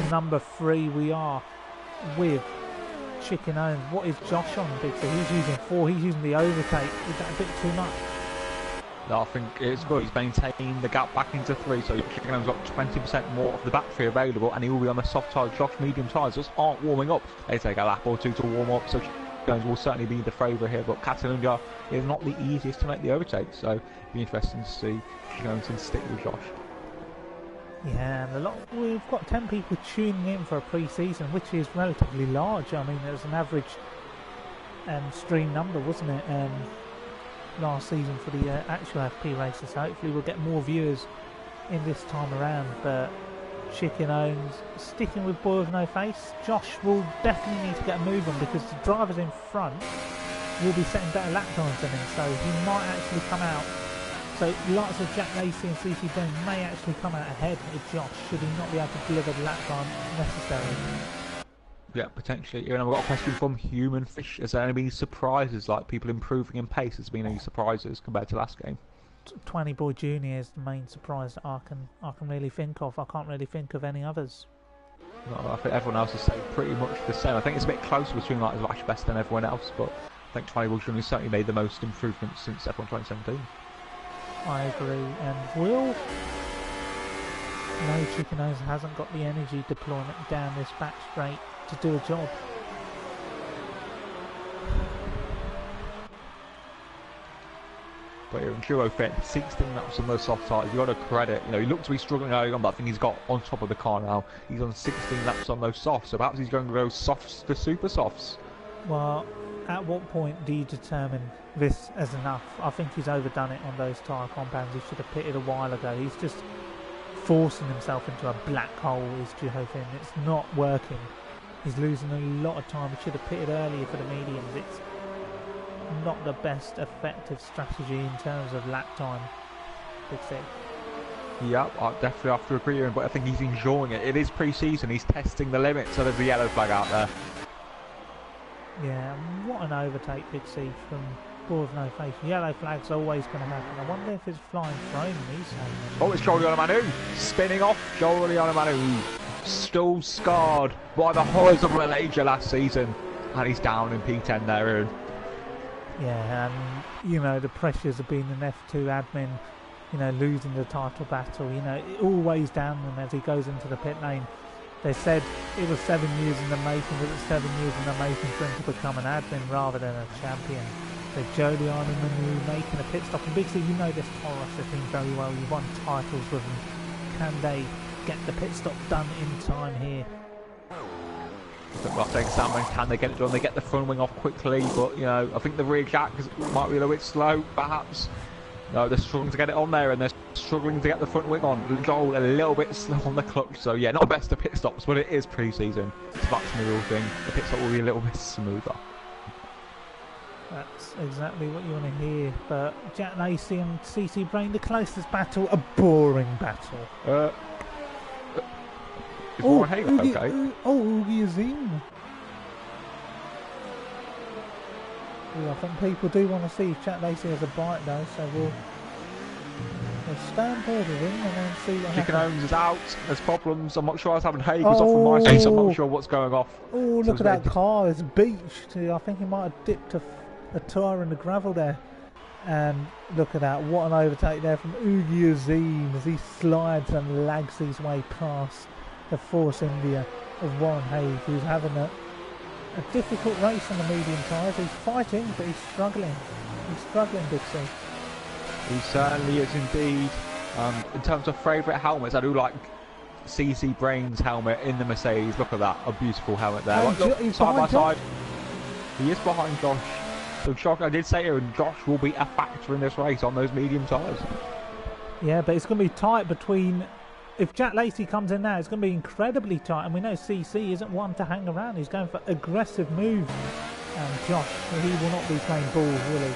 number 3 we are with Chicken Owens. What is Josh on, Big C? He's using 4. He's using the overtake. Is that a bit too much? I think it's good. He's maintained the gap back into 3, so Chickenham's got 20% more of the battery available, and he will be on the soft tyres. Josh medium tyres just aren't warming up. They take a lap or 2 to warm up, so Chickenham's will certainly be the favourite here, but Catalunya is not the easiest to make the overtake, so it'll be interesting to see Chickenham's can stick with Josh. Yeah, and we've got 10 people tuning in for a pre-season, which is relatively large. I mean, it was an average stream number, wasn't it, last season for the actual FP races. So hopefully we'll get more viewers in this time around. But Chicken owns sticking with Boy with No Face. Josh will definitely need to get a move on because the drivers in front will be setting better lap times than him, so he might actually come out. So lots of Jack Lacey and CC Brown may actually come out ahead of Josh should he not be able to deliver the lap time necessary. Yeah, potentially. And I've got a question from Human Fish. Has there been any surprises, like people improving in pace? Has there been any surprises compared to last game? 20 Boy Junior is the main surprise that I can really think of. I can't really think of any others. No, I think everyone else is saying pretty much the same. I think it's a bit closer between like Lash Best and everyone else, but I think 20 Boy Junior certainly made the most improvements since F1 2017. I agree, and Will... No, Chicken Nose hasn't got the energy deployment down this back straight to do a job. But in Duo Fit, 16 laps on those soft tyres, you've got to credit. You know, he looked to be struggling early on, but I think he's got on top of the car now. He's on 16 laps on those softs, so perhaps he's going to go softs to super softs. Well, at what point do you determine this as enough? I think he's overdone it on those tyre compounds. He should have pitted a while ago. He's just forcing himself into a black hole, is Duo Fin. It's not working. He's losing a lot of time. He should have pitted earlier for the mediums. It's not the best effective strategy in terms of lap time. Big C. Yeah, I definitely have to agree with him, but I think he's enjoying it. It is pre-season, he's testing the limits, so there's a yellow flag out there. Yeah, what an overtake, Big C, from Boy with No Face. Yellow flag's always going to happen. I wonder if it's flying throwing these. Oh, it's Giuliano Manu spinning off. Giuliano Manu still scarred by the horrors of Malaysia last season, and he's down in P10 there, Aaron. Yeah, and you know the pressures of being an F2 admin, you know, losing the title battle, you know, it all weighs down on him as he goes into the pit lane. They said it was 7 years in the making, but it's 7 years in the making for him to become an admin rather than a champion. So Giuliano Manu making a pit stop, and Big C, you know this Taurus team very well. You've won titles with them. Can they get the pit stop done in time here? I think Salmon, can they get it done? They get the front wing off quickly, but you know, I think the rear jack might be a little bit slow, perhaps. No, they're struggling to get it on there, and they're struggling to get the front wing on. Joel a little bit slow on the clutch, so yeah, not the best of pit stops, but it is pre-season. So that's the real thing. The pit stop will be a little bit smoother. That's exactly what you want to hear. But Jack Lacey and CC Brain, the closest battle, a boring battle. Is Warren Hagan okay? Oogie Azim. Yeah, I think people do want to see if Jack Lacey has a bite though, so we'll stand there with him and then see what happens. Chicken Holmes is out, there's problems. I'm not sure I was having Hagan's off on my face, I'm not sure what's going off. Oh, look at that car, it's beached. I think he might have dipped a tyre in the gravel there. And look at that, what an overtake there from Oogie Azim as he slides and lags his way past the Force India of Warren Hayes, who's having a difficult race on the medium tyres. He's fighting, but he's struggling. He's struggling, Big C. He certainly is indeed. In terms of favourite helmets, I do like CC Brain's helmet in the Mercedes. Look at that, a beautiful helmet there. Look, he's side by side. He is behind Josh. So Josh, I did say here, Josh will be a factor in this race on those medium tyres. Yeah, but it's going to be tight between... If Jack Lacey comes in now, it's going to be incredibly tight, and we know CC isn't one to hang around. He's going for aggressive moves, and Josh, he will not be playing ball, will he?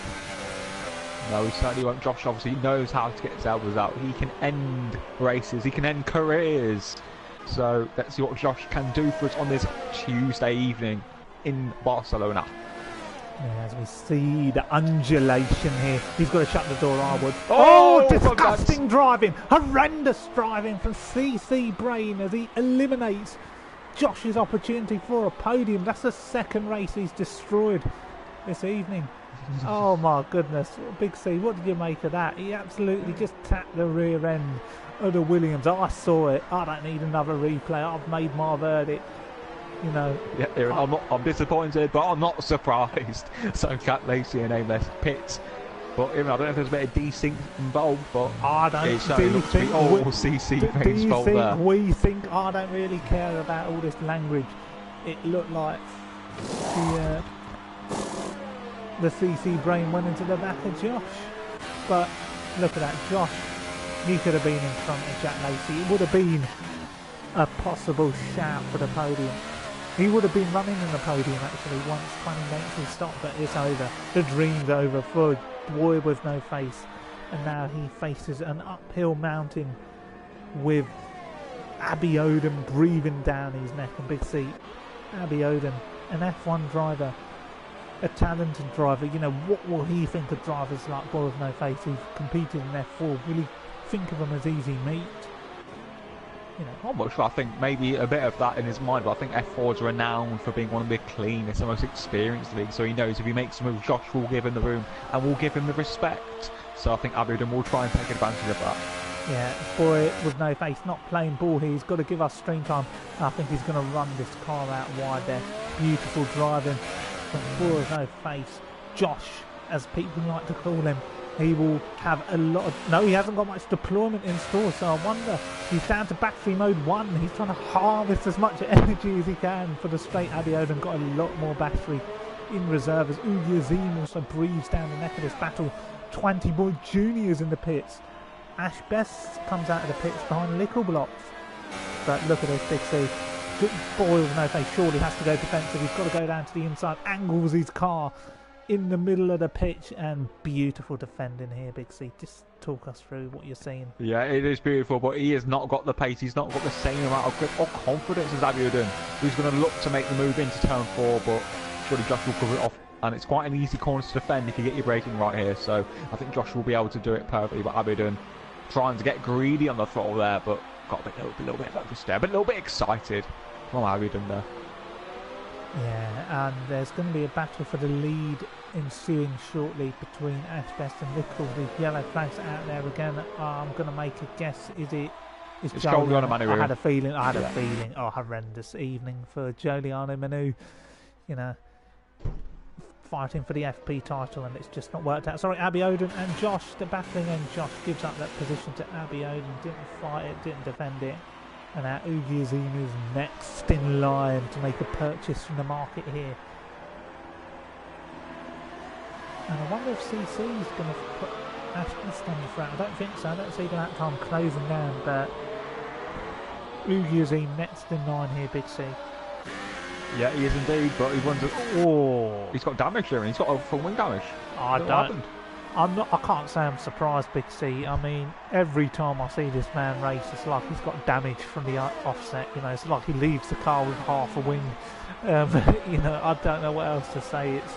No, he certainly won't. Josh obviously knows how to get his elbows out. He can end races, he can end careers. So let's see what Josh can do for us on this Tuesday evening in Barcelona. Yeah, as we see the undulation here, he's got to shut the door, I would. Oh, disgusting driving, horrendous driving from CC Brain as he eliminates Josh's opportunity for a podium. That's the second race he's destroyed this evening. Oh my goodness, Big C, what did you make of that? He absolutely just tapped the rear end of the Williams. I saw it. I don't need another replay. I've made my verdict. You know. Yeah, Aaron, I'm disappointed, but I'm not surprised. So Cat Lacey and Aimless pits. But Aaron, I don't know if there's a bit of desync involved, but I don't. it certainly looks to be all CC Brain's fault there. We think I don't really care about all this language. It looked like the CC Brain went into the back of Josh. But look at that, Josh. He could have been in front of Jack Lacey. It would have been a possible shout for the podium. He would have been running in the podium actually once 20 minutes stopped, but it's over. The dream's over for Boy with No Face, and now he faces an uphill mountain with Abby Odom breathing down his neck. And Big C, Abby Odom, an F1 driver, a talented driver. You know, what will he think of drivers like Boy with No Face who've competed in F4? Will he think of them as easy meat? You know, I'm not sure. I think maybe a bit of that in his mind, but I think F4's renowned for being one of the cleanest and most experienced leagues, so he knows if he makes a move, Josh will give him the room and will give him the respect. So I think Aberdeen will try and take advantage of that. Yeah, Boy with No Face not playing ball here. He's got to give us screen time. I think he's going to run this car out wide there. Beautiful driving from Boy with No Face. Josh, as people like to call him. He will have a lot of... No, he hasn't got much deployment in store, so I wonder... He's down to battery mode 1. He's trying to harvest as much energy as he can for the straight. Abby Odom got a lot more battery in reserve as Ugi Azim also breathes down the neck of this battle. 20 Boy Juniors in the pits. Ash Best comes out of the pits behind Lickle Blocks. But look at this, Big C. Boy with No Face surely has to go defensive. He's got to go down to the inside, angles his car in the middle of the pitch, and beautiful defending here, Big C. Just talk us through what you're seeing. Yeah, it is beautiful, but he has not got the pace. He's not got the same amount of grip or confidence as Abby Odom, who's going to look to make the move into turn 4, but surely Josh will cover it off. And it's quite an easy corner to defend if you get your braking right here. So I think Josh will be able to do it perfectly, but Abby Odom trying to get greedy on the throttle there, but got a little bit oversteer, but a little bit excited from Abby Odom there. Yeah, and there's going to be a battle for the lead ensuing shortly between Ash Best and Lickle. The yellow flags out there again. I'm going to make a guess. It's Giuliano Manu. I had a feeling. Oh, horrendous evening for Giuliano Manu. You know, fighting for the FP title, and it's just not worked out. Sorry, Abby Odom and Josh, they're battling, and Josh gives up that position to Abby Odom. Didn't fight it, didn't defend it. And now Ugi Azim is next in line to make a purchase from the market here. And I wonder if CC is going to put Ash Best on the front. I don't think so. I don't see that time closing down, but Ugi Azim next in line here, Big C. Yeah, he is indeed, but he runs. Oh, he's got damage here, and he's got a full wing damage. I can't say I'm surprised, Big C. I mean, every time I see this man race, it's like he's got damage from the offset. You know, it's like he leaves the car with half a wing. You know, I don't know what else to say. It's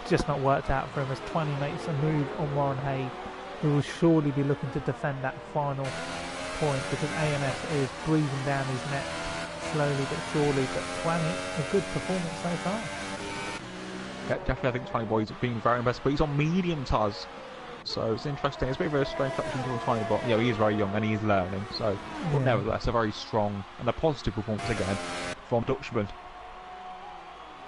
just not worked out for him as 20 makes a move on Warren Hay, who will surely be looking to defend that final point because AMS is breathing down his neck slowly but surely. But 20, a good performance so far. Yeah, definitely, I think 20 Boy's been very impressive, but he's on medium tyres, so it's interesting. It's been a very strange touch into 20, but you know, he is very young and he is learning, so but nevertheless, a very strong and a positive performance again from Dutchman.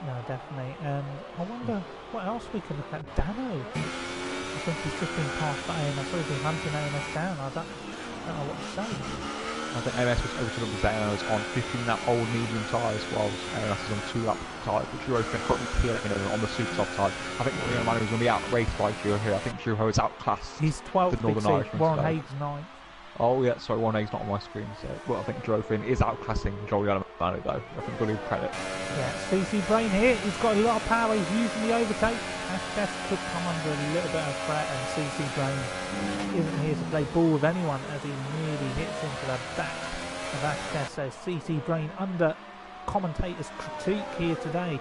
No, definitely. And I wonder what else we can look at. Dano, I think he's just been passed by AMS, or he's been hunting AMS down. I don't know what to say. I think AMS was overtook the Dano's on 15 lap old medium tyres, whilst AMS is on 2 lap tyres, which Giro's been currently clear on the super soft tyre. I think Giuliano Manu is going to be outraced by Giro here. I think Giro is outclassed. He's 12th, Northern Irishman. Warren Haig's 9th. Oh yeah, sorry, Warren Haig's not on my screen. So, well, I think Giro is outclassing Giuliano Manu though. I think we'll leave credit. Yeah, CC Brain here. He's got a lot of power. He's using the overtake. Ash Best could come under a little bit of threat, and CC Brain isn't here to play ball with anyone as he nearly hits into the back of Ash Best. So CC Brain under commentators' critique here today,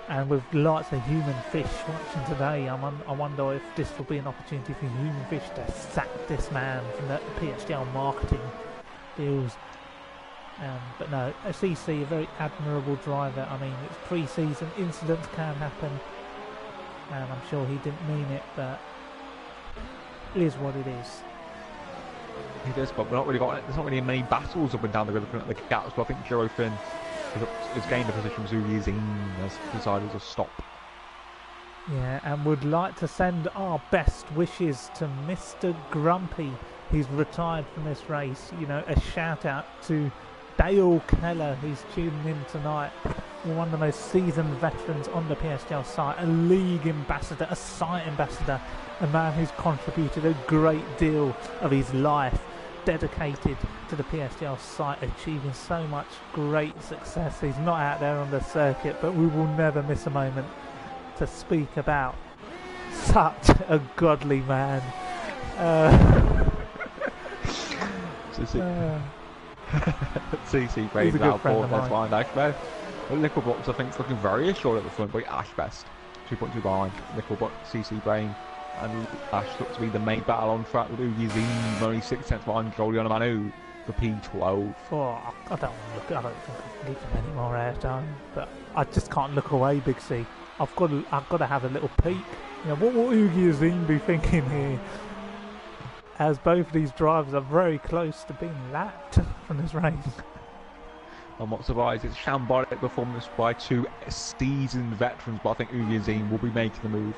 and with lots of human fish watching today. I wonder if this will be an opportunity for human fish to sack this man from the PSGL marketing deals. But no, a CC, a very admirable driver. I mean, it's pre-season, incidents can happen. and I'm sure he didn't mean it, but it is what it is. It is, but there's not really many battles up and down the river at the gaps, but I think Eurofin has gained a position. Zugizin has decided to stop. Yeah, and would like to send our best wishes to Mr. Grumpy. He's retired from this race. You know, a shout out to Dale Keller, who's tuning in tonight. One of the most seasoned veterans on the PSGL site, a league ambassador, a site ambassador, a man who's contributed a great deal of his life, dedicated to the PSGL site, achieving so much great success. He's not out there on the circuit, but we will never miss a moment to speak about such a godly man. CC Brain's out for that's fine. Ashbest. Nickelbox, I think, is looking very assured at the front, but Ashbest 2.2 behind. Nickelbox, CC Brain, and Ash looks to be the main battle on track with Ugi Zim, only 6 tenths behind Julian Manu for P12. Oh, I don't think I can give him any more airtime, but I just can't look away, Big C. I've got to have a little peek. You know, what will Ugi Zim be thinking here? As both of these drivers are very close to being lapped from this race. I'm not surprised. It's shambolic performance by two seasoned veterans, but I think Ugi Zim will be making the move,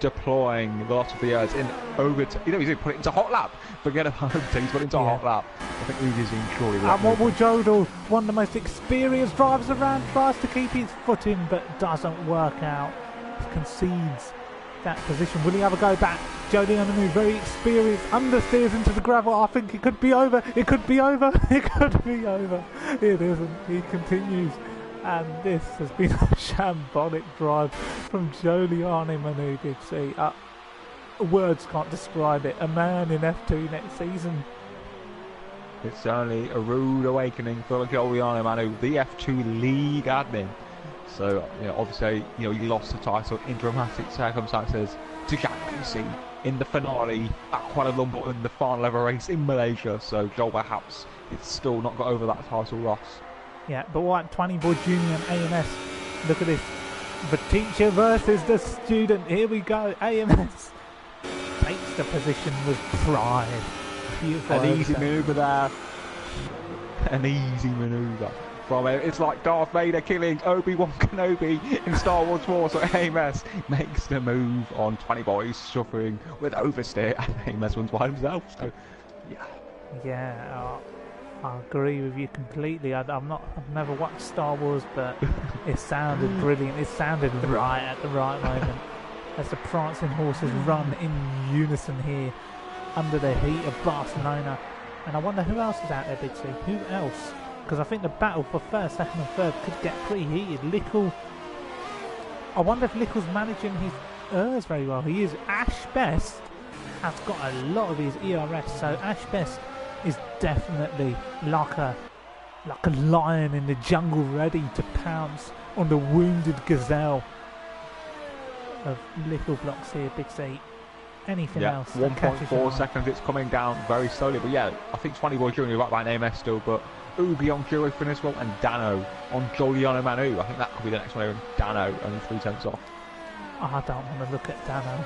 deploying the lot of the years in over. He's going to put it into hot lap. Forget about him. He's put it into hot lap. I think Ugi Zim surely will. And what will Jodel, one of the most experienced drivers around, tries to keep his foot in, but doesn't work out. Concedes that position. Will he have a go back? Jody on the move, very experienced, understeers into the gravel. I think it could be over. It could be over. It could be over. It isn't. He continues. And this has been a shambolic drive from Giuliano Manu, Big C. Words can't describe it. A man in F2 next season. It's certainly a rude awakening for Giuliano Manu, the F2 league admin. So, you know, obviously, you know, he lost the title in dramatic circumstances to Jacques Macy in the finale at Kuala Lumpur in the final ever race in Malaysia. So, Joel perhaps it's still not got over that title loss. Yeah, but what 20 Boy Junior and AMS? Look at this. The teacher versus the student. Here we go. AMS takes the position with pride. Beautiful. An easy manoeuvre there. An easy manoeuvre. From it. It's like Darth Vader killing Obi-Wan Kenobi in Star Wars 4, so AMS makes the move on 20 Boys, suffering with oversteer, and AMS wins by himself, so yeah. Yeah, I agree with you completely. I've never watched Star Wars, but it sounded brilliant. It sounded right at the right moment. As the prancing horses run in unison here under the heat of Barcelona. And I wonder who else is out there, Big C? Who else? Because I think the battle for first, second and third could get pretty heated. Lickle, I wonder if Lickle's managing his ERS very well. He is. Ashbest has got a lot of his ERS, so Ashbest is definitely like a lion in the jungle, ready to pounce on the wounded gazelle of Lickle blocks here, Big C. Anything else? 1.4 seconds, it's coming down very slowly, but yeah, I think 20 Boy Junior right behind AMS still, but Ugi on Eurofin as well, and Dano on Giuliano Manu. I think that could be the next one. Dano only 3 tenths off. I don't want to look at Dano.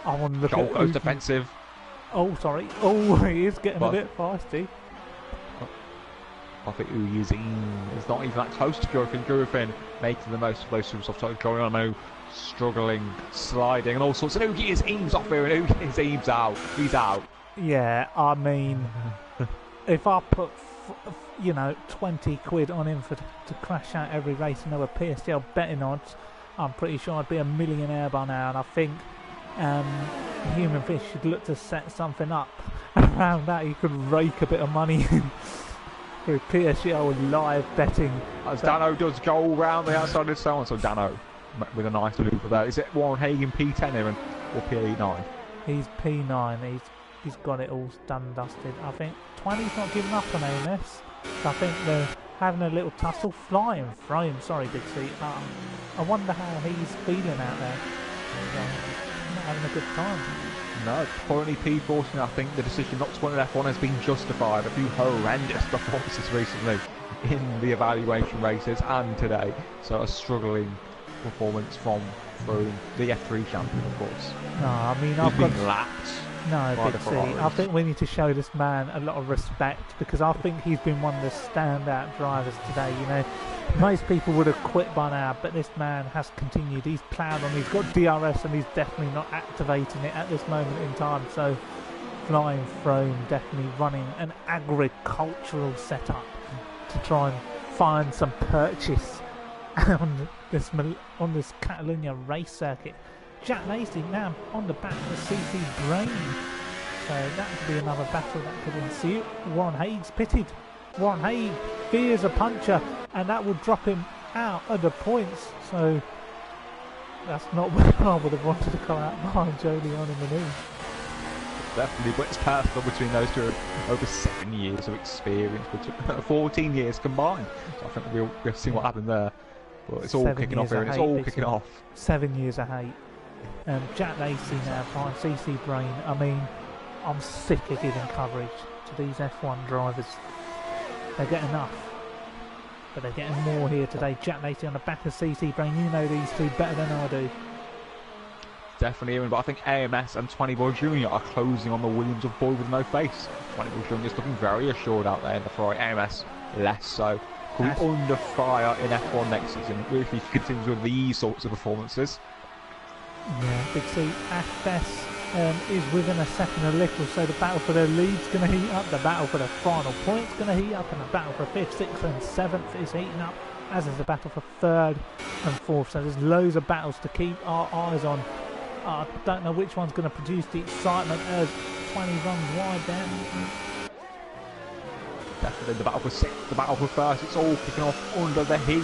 I want to look Joel at goes defensive. Oh, sorry. Oh, he is getting a bit feisty. I think Ugi is not even that close to Eurofin. Eurofin making the most of those super soft targets. Giuliano Manu struggling, sliding, and all sorts. And Ugi is off here, and Ugi is out. He's out. Yeah, I mean, if I put, 20 quid on him to crash out every race and there were PSGL betting odds, I'm pretty sure I'd be a millionaire by now. And I think Human Fish should look to set something up around that. He could rake a bit of money in through PSGL live betting. As Dano does go round the outside of the zone, so Dano with a nice manoeuvre there. Is it Warren Hagen P10 here or P9? He's P9. He's got it all done and dusted. I think 20's not giving up on AMS. So I think they're having a little tussle. Flying frame, sorry, Big C. I wonder how he's feeling out there. Not having a good time. No, currently P14. I think the decision not to win an F1 has been justified. A few horrendous performances recently in the evaluation races and today. So a struggling performance from F3, the F3 champion, of course. No, I mean, He's I've got... been lapped. No, Big C. I think we need to show this man a lot of respect, because I think he's been one of the standout drivers today. You know, most people would have quit by now, but this man has continued. He's ploughed on. He's got DRS, and he's definitely not activating it at this moment in time. So, Flying Throne definitely running an agricultural setup to try and find some purchase on this Catalunya race circuit. Jack Lacey now on the back of CC Brain. So that could be another battle that could ensue. Warren Haig's pitted. Warren Haig fears a puncher, and that will drop him out of the points. So that's not where I would have wanted to come out behind Jody on in the news. Definitely, but it's personal between those two. Over 7 years of experience, 14 years combined. So I think we'll see what happened there. But it's all kicking off here, and it's all kicking off. 7 years of hate. Jack Lacey now behind CC Brain. I mean, I'm sick of giving coverage to these F1 drivers. They get enough, but they're getting more here today. Jack Lacey on the back of CC Brain. You know these two better than I do. Definitely, even, but I think AMS and 20 Boy Jr. are closing on the Williams of Boy with no face. 20 Boy Jr. is looking very assured out there in the Ferrari. AMS less so. Could be under fire in F1 next season if he continues with these sorts of performances. Yeah, Big C. Ashbess is within a second a little, so the battle for the lead's going to heat up, the battle for the final point's going to heat up, and the battle for 5th, 6th and 7th is heating up, as is the battle for 3rd and 4th. So there's loads of battles to keep our eyes on. I don't know which one's going to produce the excitement as 20 runs wide there. Definitely the battle for 6th, the battle for 1st, it's all kicking off under the heat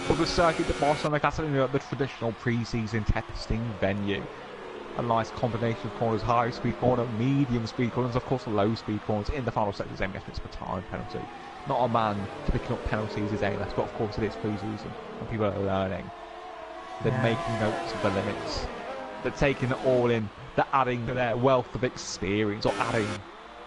of the circuit at Barcelona Catalunya, the traditional pre-season testing venue. A nice combination of corners, high speed corner, medium speed corners, of course low speed corners. In the final sectors, AMS for time penalty. Not a man to picking up penalties is AMS, but of course it is pre-season and people are learning. They're making notes of the limits. They're taking it all in. They're adding to their wealth of experience, or adding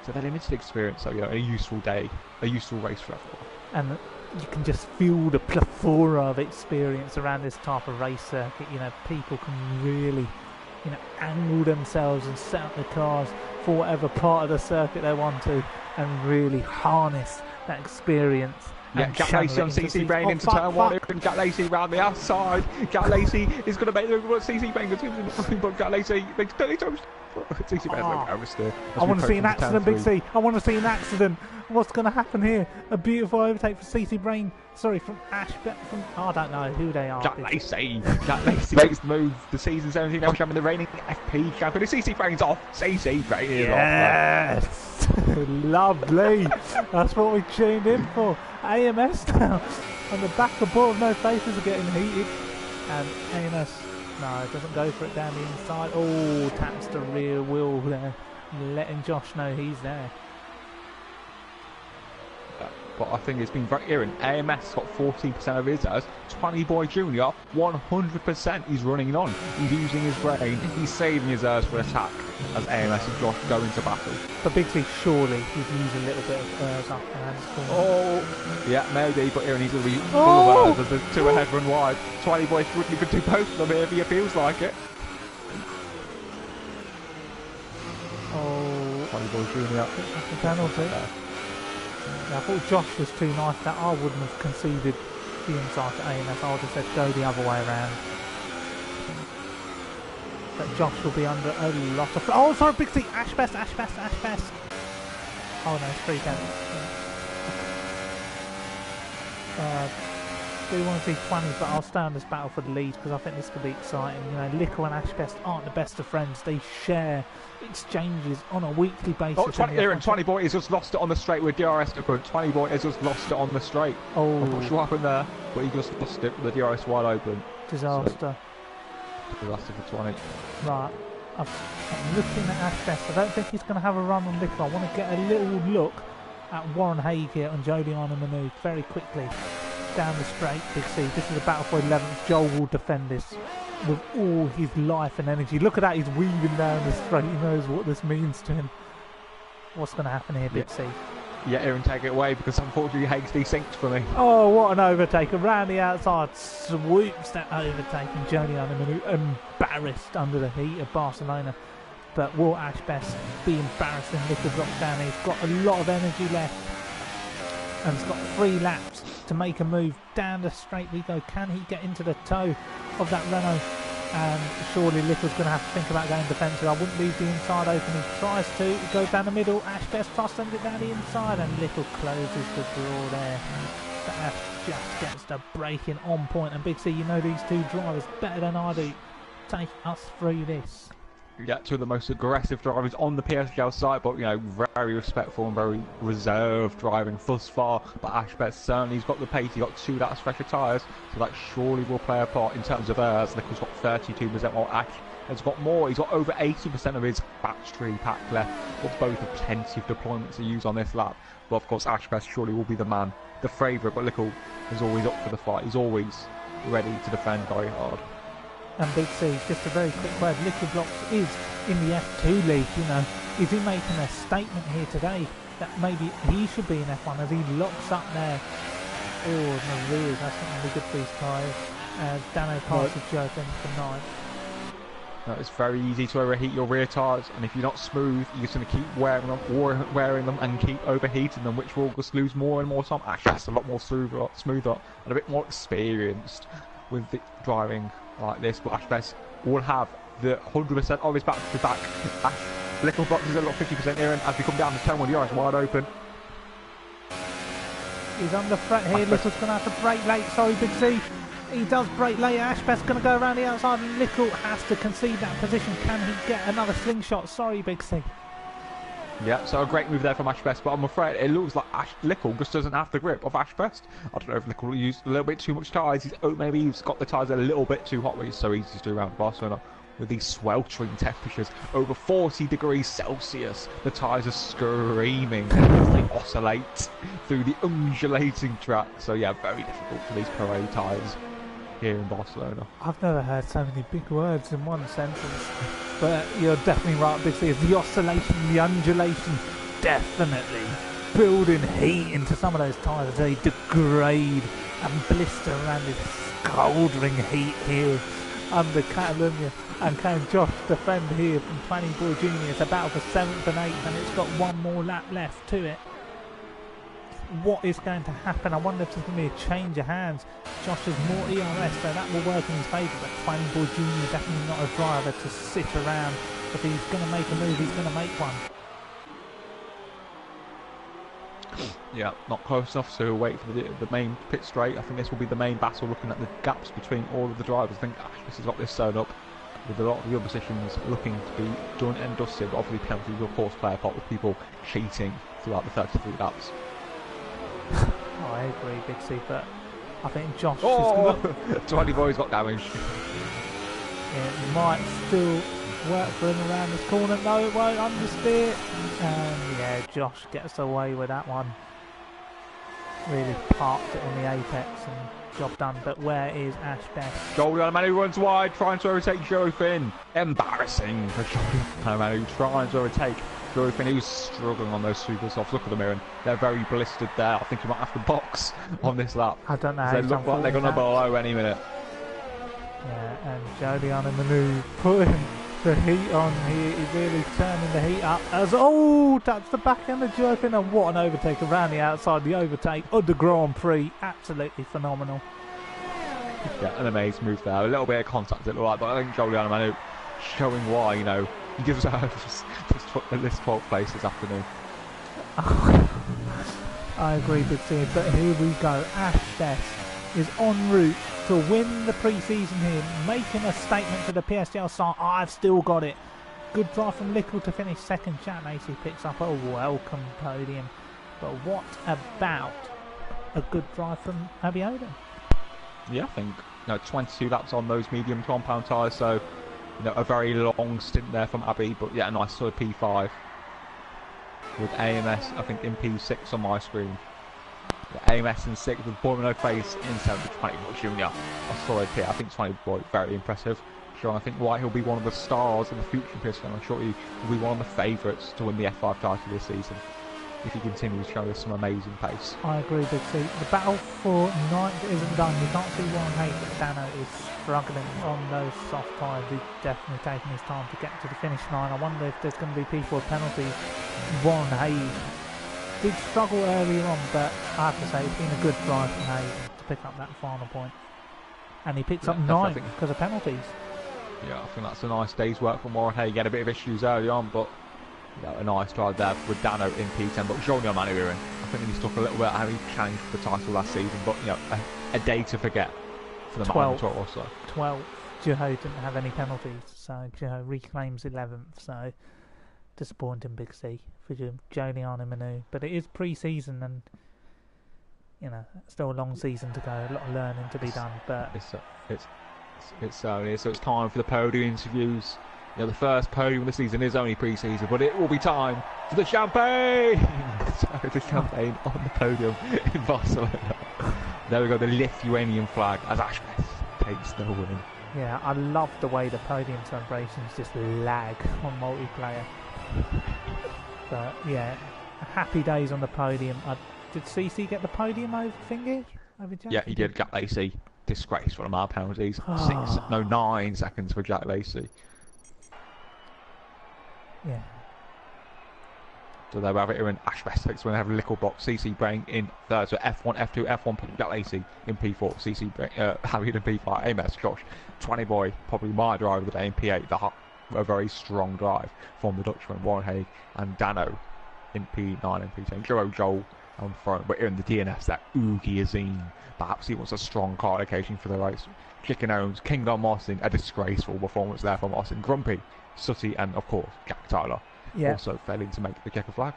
to their limited experience. So, you know, a useful day, a useful race for everyone. And you can just feel the plethora of experience around this type of race circuit. You know, people can really, you know, angle themselves and set up the cars for whatever part of the circuit they want to, and really harness that experience. Yeah, Jack Lacey on CC Brain into turn 1, and Jack Lacey round the outside. Jack Lacey is going to make CC Brain goes into nothing, but Jack Lacey makes 30 times. CC Brain's like oversteer. I want to see an accident, Big C. I want to see an accident. What's going to happen here? A beautiful overtake for CC Brain. Sorry, from Ash, from I don't know who they are. Jack Lacey. Jack Lacey makes the move. The season 17 now champion, the reigning FP champion. CC Brain's off. CC Brain is off. Yes, lovely. That's what we tuned in for. AMS now on the back of ball of no faces are getting heated, and AMS no doesn't go for it down the inside. Oh, taps the rear wheel there, letting Josh know he's there. But I think it's been very eerie. AMS got 14% of his errors. 20 Boy Jr. 100% he's running on. He's using his brain. He's saving his errors for attack as AMS and Josh go into battle. But Big C, surely he's using a little bit of errors up and oh, yeah, maybe. But here he's going to be full of errors as the two ahead run wide. 20 Boy Jr. could do both of them here if he feels like it. Oh, 20 Boy Jr. That's a penalty. I thought Josh was too nice that I wouldn't have conceded the inside to AMS. I would have said go the other way around. But Josh will be under a lot of... Oh, sorry, Big C! Ashbest! Oh no, it's free count. Do want to see 20, but I'll stay on this battle for the lead because I think this could be exciting. You know, Lico and Ashbest aren't the best of friends. They share exchanges on a weekly basis. Oh, 20 Boy has just lost it on the straight with DRS to front. 20 Boy has just lost it on the straight. Oh, I'm not sure what happened there, but he just lost it with the DRS wide open. Disaster. So, disaster for 20. Right. I'm looking at Ashbest. I don't think he's going to have a run on Lico. I want to get a little look at Warren Haig here on Jodian and Manu very quickly. Down the straight, Big C. This is a battle for 11th. Joel will defend this with all his life and energy. Look at that, he's weaving down the straight. He knows what this means to him. What's going to happen here, Big C? Yeah, Aaron, take it away, because unfortunately Haig's desynced for me. Oh, what an overtake. Around the outside, swoops that overtake, and Julian embarrassed under the heat of Barcelona. But will Ashbest be embarrassed in little drop down? He's got a lot of energy left, and he's got 3 laps to make a move. Down the straight we go. Can he get into the toe of that Renault? And surely Little's going to have to think about going defensive. I wouldn't leave the inside open. He tries to. He goes down the middle. Ashbest tries to send it down the inside, and Little closes the draw there. But Ash just gets the braking on point. And Big C, you know these 2 drivers better than I do. Take us through this. Yeah, 2 of the most aggressive drivers on the PSGL side, but, you know, very respectful and very reserved driving thus far. But Ashbest certainly, he's got the pace, he's got 2 laps fresher tyres, so that surely will play a part in terms of as Nichols got 32%, while Ash has got more. He's got over 80% of his battery pack left, but both have plenty of deployments to use on this lap. But of course, Ashbest surely will be the man, the favourite, but Nichols is always up for the fight. He's always ready to defend very hard. And Big C, just a very quick word, Little Blocks is in the F2 league, you know. Is he making a statement here today that maybe he should be in F1 as he locks up there? Oh, no, really, that's not going to be good for these tyres. As Dano passes Joe for 9. No, it's very easy to overheat your rear tyres, and if you're not smooth, you're just going to keep wearing them and keep overheating them, which will just lose more and more time. Actually, that's a lot more smoother and a bit more experienced with the driving like this, but Ashbest will have the 100% of his battery back. Little Blocks is a lot 50% here, and as we come down the turn 1, the eyes wide open. He's under threat here. Little's going to have to brake late. Sorry, Big C. He does brake late. Ashbest's going to go around the outside, and Little has to concede that position. Can he get another slingshot? Sorry, Big C. Yeah, so a great move there from Ashbest, but I'm afraid it looks like Little just doesn't have the grip of Ashbest. I don't know if Little used a little bit too much tyres. Maybe he's got the tyres a little bit too hot, but he's so easy to do around Barcelona with these sweltering temperatures, over 40 degrees Celsius. The tyres are screaming as they oscillate through the undulating track. So yeah, very difficult for these parade tyres here in Barcelona. I've never heard so many big words in one sentence. But you're definitely right, Big C. The oscillation, the undulation, definitely building heat into some of those tyres as they degrade and blister around this scalding heat here under Catalonia. And can Josh defend here from 20 Boy Junior? It's a battle for 7th and 8th, and it's got 1 more lap left to it. What is going to happen? I wonder if there's going to be a change of hands. Josh has more ERS, so that will work in his favour, but 20 Boy Junior definitely not a driver to sit around. If he's going to make a move, he's going to make one. Yeah, not close enough to wait for the main pit straight. I think this will be the main battle, looking at the gaps between all of the drivers. I think this has got this sewn up with a lot of the other positions looking to be done and dusted, but obviously penalties will of course play a part with people cheating throughout the 33 laps. Oh, I agree, Big C, but I think Josh is going to... 20 boys got damaged. It might still work for him around this corner. No, it won't. Understeer. And yeah, Josh gets away with that one. Really parked it on the apex and job done. But where is Ashbest? Julian Manu runs wide, trying to overtake Joe Finn. Embarrassing for Julian Manu, trying to overtake Joe Finn. He was struggling on those super softs. Look at them, Aaron. They're very blistered there. I think he might have to box on this lap. I don't know. They look like they're going to blow any minute. Yeah, and Julian Manu putting the heat on here. He's really turning the heat up as that's the back end of Joe Finn, and what an overtake around the outside. The overtake of the Grand Prix, absolutely phenomenal. Yeah, an amazing move there. A little bit of contact it looked like, but I think Julian Manu showing why, you know, he deserves this 12th place this afternoon. I agree, Big C, but here we go. Ashbest is en route to win the pre-season here, making a statement to the PSGL side. I've still got it. Good drive from Lickle to finish second. Chat Macy picks up a welcome podium. But what about a good drive from Abby Oden? Yeah, I think 22 laps on those medium compound tyres, so a very long stint there from Abby, but yeah, a nice sort of P5 with AMS, I think in P6 on my screen. AMS in 6th with Boy No Face in 7th with 20 Boy Junior. A solid P. I think 20 Boy very impressive. Sure, I think he'll be one of the stars in the future PSGL. I'm sure he will be one of the favourites to win the F5 title this season. if he continues to show us some amazing pace. I agree, Big C. The battle for ninth isn't done. You can't see Warren Hayes, but Dano is struggling on those soft tyres. He's definitely taking his time to get to the finish line. I wonder if there's going to be people with penalties. Warren Hayes did struggle earlier on, but I have to say it's been a good drive from Hayes to pick up that final point. And he picks up 9 because of penalties. Yeah, I think that's a nice day's work from Warren Hayes. He had a bit of issues early on, but a nice drive there with Dano in P10. But showing your money, I think he's stuck a little bit how he challenged for the title last season. But a day to forget for the Tour also. 12th. Juho didn't have any penalties, so Juho reclaims 11th. So disappointing, Big C, for Giuliano Manu. But it is pre-season, and still a long season to go. A lot of learning to be done. But it's so it's time for the podium interviews. The first podium of the season is only pre-season, but it will be time for the champagne. So the champagne on the podium in Barcelona. There we go, the Lithuanian flag as Ashbeth takes the win. Yeah, I love the way the podium celebrations just lag on multiplayer. But yeah, happy days on the podium. Did CC get the podium over thingy? Yeah, he did. Jack Lacey, disgraceful amount of penalties. 9 seconds for Jack Lacey. Yeah. So there we have it here in Ashbeth takes when they have a little box. CC Brain in third, so F1, F2, F1, Jack Lacey in P4, CC Brain, Harriet in P5, Amos, Josh, 20 boy, probably my drive of the day in P8, a very strong drive from the Dutchman, Warren Hayes, and Dano in P9 and P10. Joel on front, but here in the DNS, that Oogie Azine, perhaps he wants a strong card occasion for the race. Chicken Owens, Kingdom Mossing, a disgraceful performance there for Mossing, Grumpy, Sooty, and of course Jack Tyler. Yeah. Also failing to make the checker flag.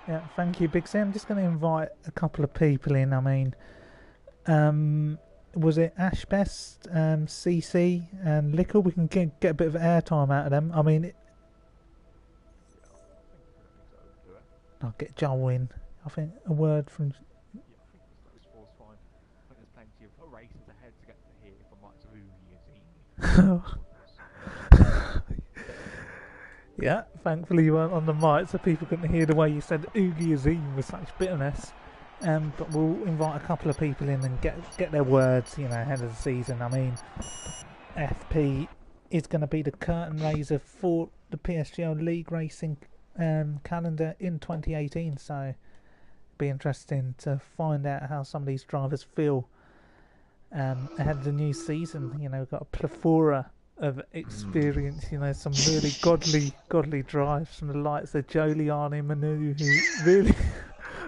Yeah, thank you, Big C. I'm just going to invite a couple of people in. I mean, was it Ashbest, CC, and Lickle? We can get a bit of airtime out of them. I mean, I'll get Joel in. I think a word from. Yeah, I think it's fine. I think there's plenty of races ahead to get to here for Mike's Oogie. Yeah, thankfully you weren't on the mic so people couldn't hear the way you said Oogie Azim with such bitterness. But we'll invite a couple of people in and get their words, ahead of the season. I mean, FP is going to be the curtain raiser for the PSGL League Racing calendar in 2018, so it'll be interesting to find out how some of these drivers feel ahead of the new season. We've got a plethora of experience, some really godly drives from the likes of Giuliano Manu, who really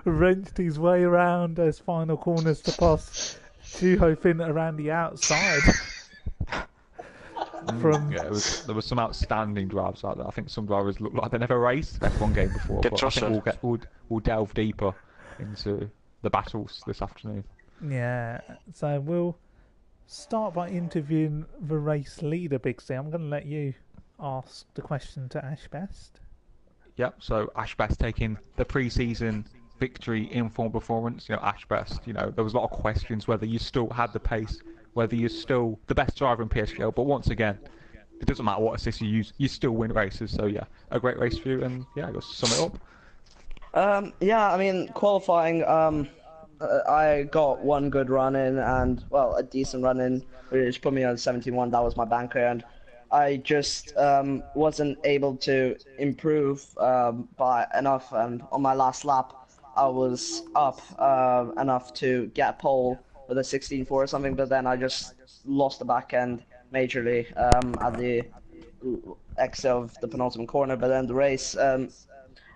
wrenched his way around those final corners to pass Juho Finn around the outside. There was some outstanding drives out there. I think some drivers look like they never raced an F1 game before, but I think we'll delve deeper into the battles this afternoon. Yeah, so we'll start by interviewing the race leader, Big C. I'm going to let you ask the question to Ashbest. Yep, so Ashbest taking the pre-season victory in form performance. Ashbest, there was a lot of questions whether you still had the pace, whether you're still the best driver in PSGL, but once again, it doesn't matter what assist you use, you still win races. So yeah, a great race for you, and yeah, let's sum it up. Yeah, I mean, qualifying, I got one good run in and, well, a decent run in, which put me on 17-1. That was my banker, and I just wasn't able to improve by enough. And on my last lap, I was up enough to get a pole with a 16.4 or something, but then I just lost the back end majorly at the exit of the penultimate corner. But then the race,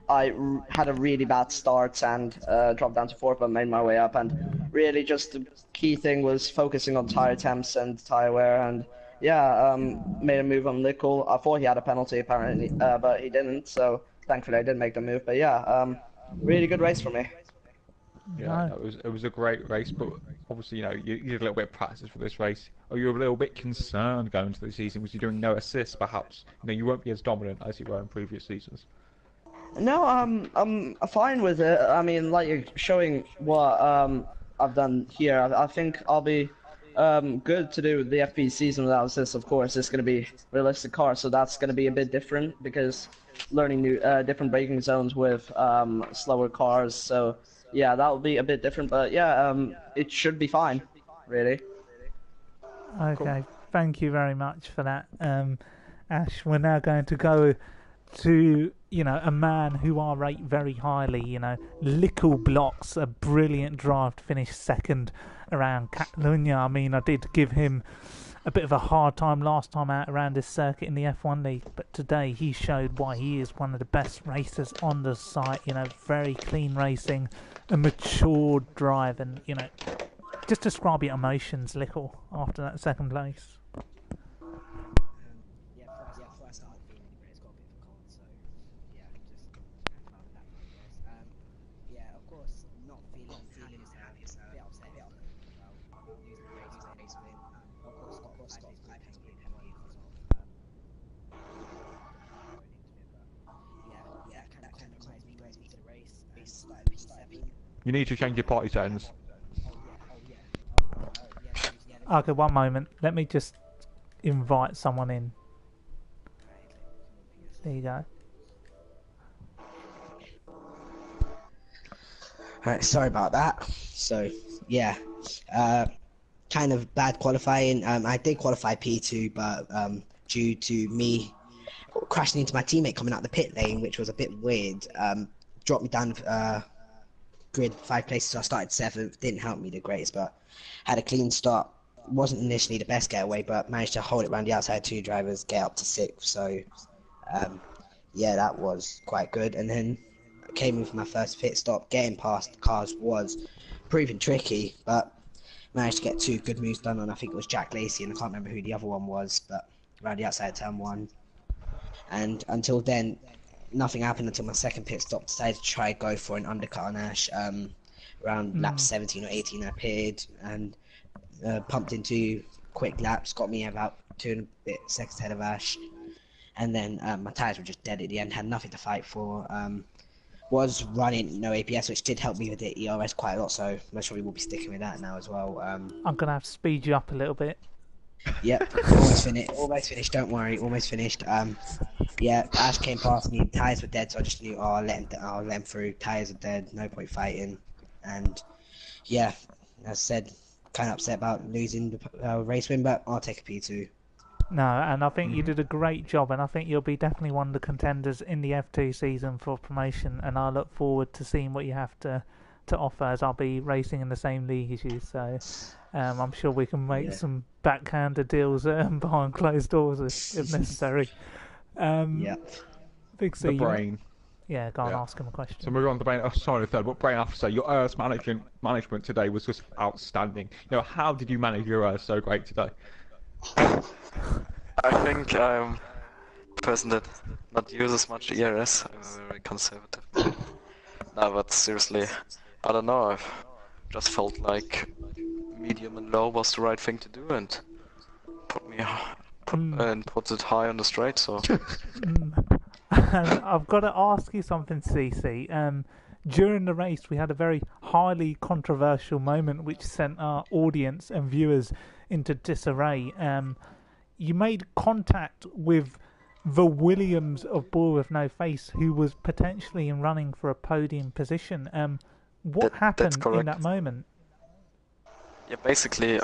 I had a really bad start and dropped down to 4th, but made my way up. And really just the key thing was focusing on tire temps and tire wear. And yeah, made a move on Lickle. I thought he had a penalty apparently, but he didn't. So thankfully I did make the move. But yeah, really good race for me. Yeah, it was a great race, but obviously you did a little bit of practice for this race. Are you a little bit concerned going into the season? Was you doing no assists perhaps? You won't be as dominant as you were in previous seasons. No, I'm fine with it. I mean, like, you're showing what I've done here. I think I'll be good to do the FP season analysis. Of course, it's going to be realistic cars, so that's going to be a bit different because learning new different braking zones with slower cars. So yeah, that'll be a bit different, but yeah, it should be fine, really. Okay, thank you very much for that, Ash. We're now going to go to, a man who I rate very highly, Lickle Blocks, a brilliant drive to finish second around Catalunya. I mean, I did give him a bit of a hard time last time out around this circuit in the F1 League, but today he showed why he is one of the best racers on the site, very clean racing, a matured drive, and, just describe your emotions, Lickle, after that second place. You need to change your party settings. Okay, one moment. Let me just invite someone in. There you go. Alright, sorry about that. So, yeah. Kind of bad qualifying. I did qualify P2, but due to me crashing into my teammate coming out the pit lane, which was a bit weird, dropped me down grid 5 places, so I started 7th. Didn't help me the greatest, but had a clean start. Wasn't initially the best getaway, but managed to hold it around the outside 2 drivers, get up to 6th. So, yeah, that was quite good. And then I came in for my first pit stop. Getting past cars was proving tricky, but managed to get 2 good moves done on. I think it was Jack Lacey, and I can't remember who the other one was, but around the outside turn 1. And until then, nothing happened until my second pit stop. Decided to try go for an undercut on Ash. Around lap 17 or 18, I pitted and pumped into quick laps. Got me about 2 and a bit seconds ahead of Ash. And then my tyres were just dead at the end. Had nothing to fight for. Was running no APS, which did help me with the ERS quite a lot. So most probably will be sticking with that now as well. I'm gonna have to speed you up a little bit. Yep, almost finished. Almost finished. Don't worry, almost finished. Yeah, Ash came past me. Tires were dead, so I just knew, I'll let him through. Tires are dead. No point fighting. And yeah, as I said, kind of upset about losing the race win, but I'll take a P2. No, and I think you did a great job, and I think you'll be definitely one of the contenders in the F2 season for promotion. And I look forward to seeing what you have to offer, as I'll be racing in the same league as you. So. I'm sure we can make some backhanded deals behind closed doors if necessary. Big C. The brain. Yeah, go and ask him a question. So moving on to brain. Oh, sorry, third. What brain I have to say? Your ERS management today was just outstanding. How did you manage your ERS so great today? I think I'm a person that not uses much ERS. I'm very conservative. No, but seriously, I don't know. I've just felt like medium and low was the right thing to do, and put it high on the straight. So I've got to ask you something, CC. During the race, we had a very highly controversial moment which sent our audience and viewers into disarray. You made contact with the Williams of Boy with No Face, who was potentially in running for a podium position. What happened in that moment? Yeah, basically,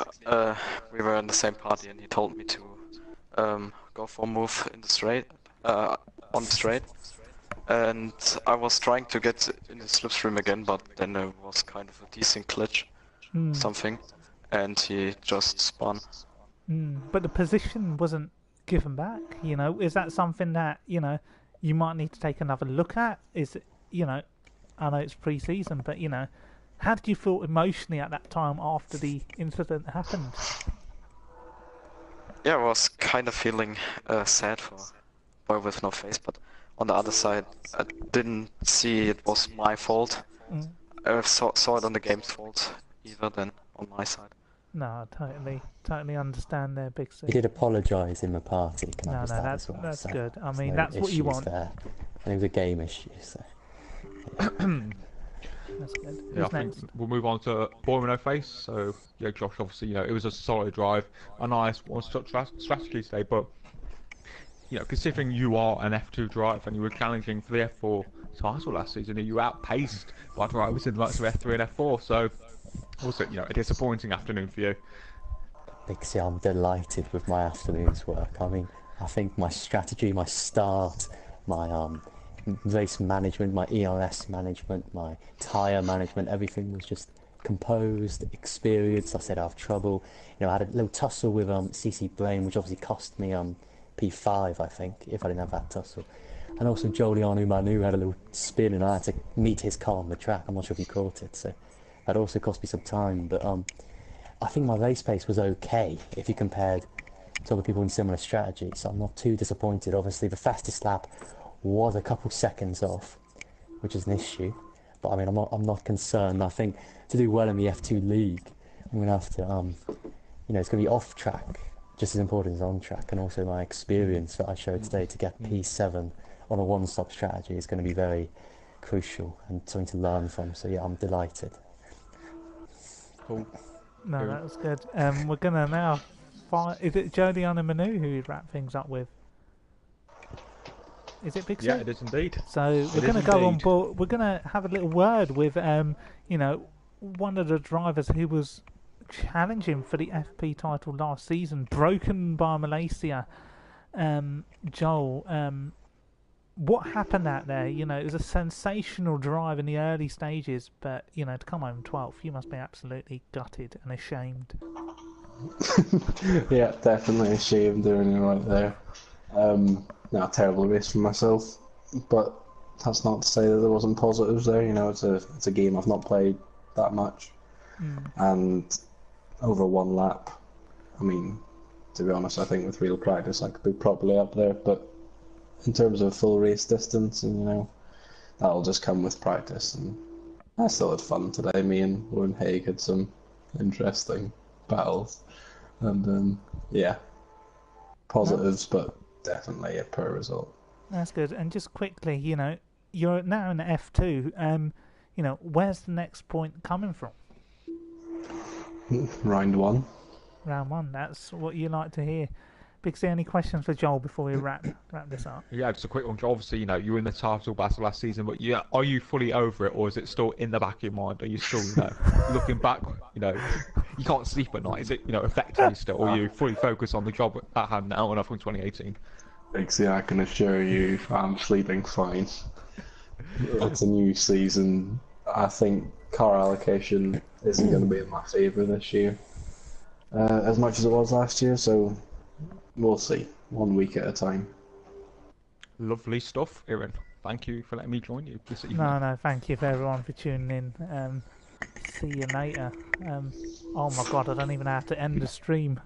we were in the same party, and he told me to go for a move in the straight, on the straight, and I was trying to get in the slipstream again, but then there was kind of a decent glitch, something, and he just spun. But the position wasn't given back. Is that something that you might need to take another look at? Is it, I know it's pre-season, but how did you feel emotionally at that time after the incident happened? Yeah, I was kind of feeling sad for Boy with No Face, but on the other side, I didn't see it was my fault. I saw it on the game's fault, either than on my side. No, I totally understand there, Big C. He did apologise in the party. That's so good. I mean, that's what you want. There. And it was a game issue, so... That's good. Yeah, Who's I next? think we'll move on to Boy with No Face. So, yeah, Josh, obviously, it was a solid drive, a nice strategy today, but, considering you are an F2 driver and you were challenging for the F4 title last season, you outpaced by drivers in the likes of F3 and F4, so was it, a disappointing afternoon for you? Because I'm delighted with my afternoon's work. I mean, I think my strategy, my start, my race management, my ERS management, my tyre management, everything was just composed, experienced. I said I have trouble. I had a little tussle with CC Brain, which obviously cost me P5, I think, if I didn't have that tussle. And also Jolianu Manu had a little spin, and I had to meet his car on the track. I'm not sure if you caught it, so that also cost me some time. But I think my race pace was okay if you compared to other people in similar strategies, so I'm not too disappointed. Obviously, the fastest lap was a couple seconds off, which is an issue. But I mean, I'm not concerned. I think to do well in the F2 league, I'm gonna have to it's gonna be off track just as important as on track, and also my experience that I showed today to get P7 on a one-stop strategy is going to be very crucial and something to learn from. So yeah, I'm delighted. Cool. No, that was good. We're gonna now is it Jodiana Manu who you wrap things up with? Is it Big Yeah, Sue? it is indeed. So we're gonna go on board. We're gonna have a little word with one of the drivers who was challenging for the FP title last season, broken by Malaysia. Joel, what happened out there? It was a sensational drive in the early stages, but to come home 12th, you must be absolutely gutted and ashamed. Yeah, definitely ashamed doing it right there. A terrible race for myself, but that's not to say that there wasn't positives there. It's a game I've not played that much, and over one lap, I mean, to be honest, I think with real practice I could be probably up there, but in terms of full race distance, and that'll just come with practice. And I still had fun today. Me and Warren Haig had some interesting battles, and positives, but definitely a poor result. That's good. And just quickly, you're now in the F2. Where's the next point coming from? Round one. Round one. That's what you like to hear. Big C, any questions for Joel before we wrap this up? Yeah, just a quick one. Obviously, you were in the title battle last season, but are you fully over it, or is it still in the back of your mind? Are you still, looking back, you can't sleep at night? Is it, affecting you still, or are you fully focused on the job at hand now and up from 2018? Bixie, I can assure you, I'm sleeping fine. It's a new season. I think car allocation isn't going to be in my favour this year, as much as it was last year, so we'll see. 1 week at a time. Lovely stuff, Erin. Thank you for letting me join you this evening. No, thank you for everyone for tuning in. See you later. Oh my god, I don't even have to end the stream.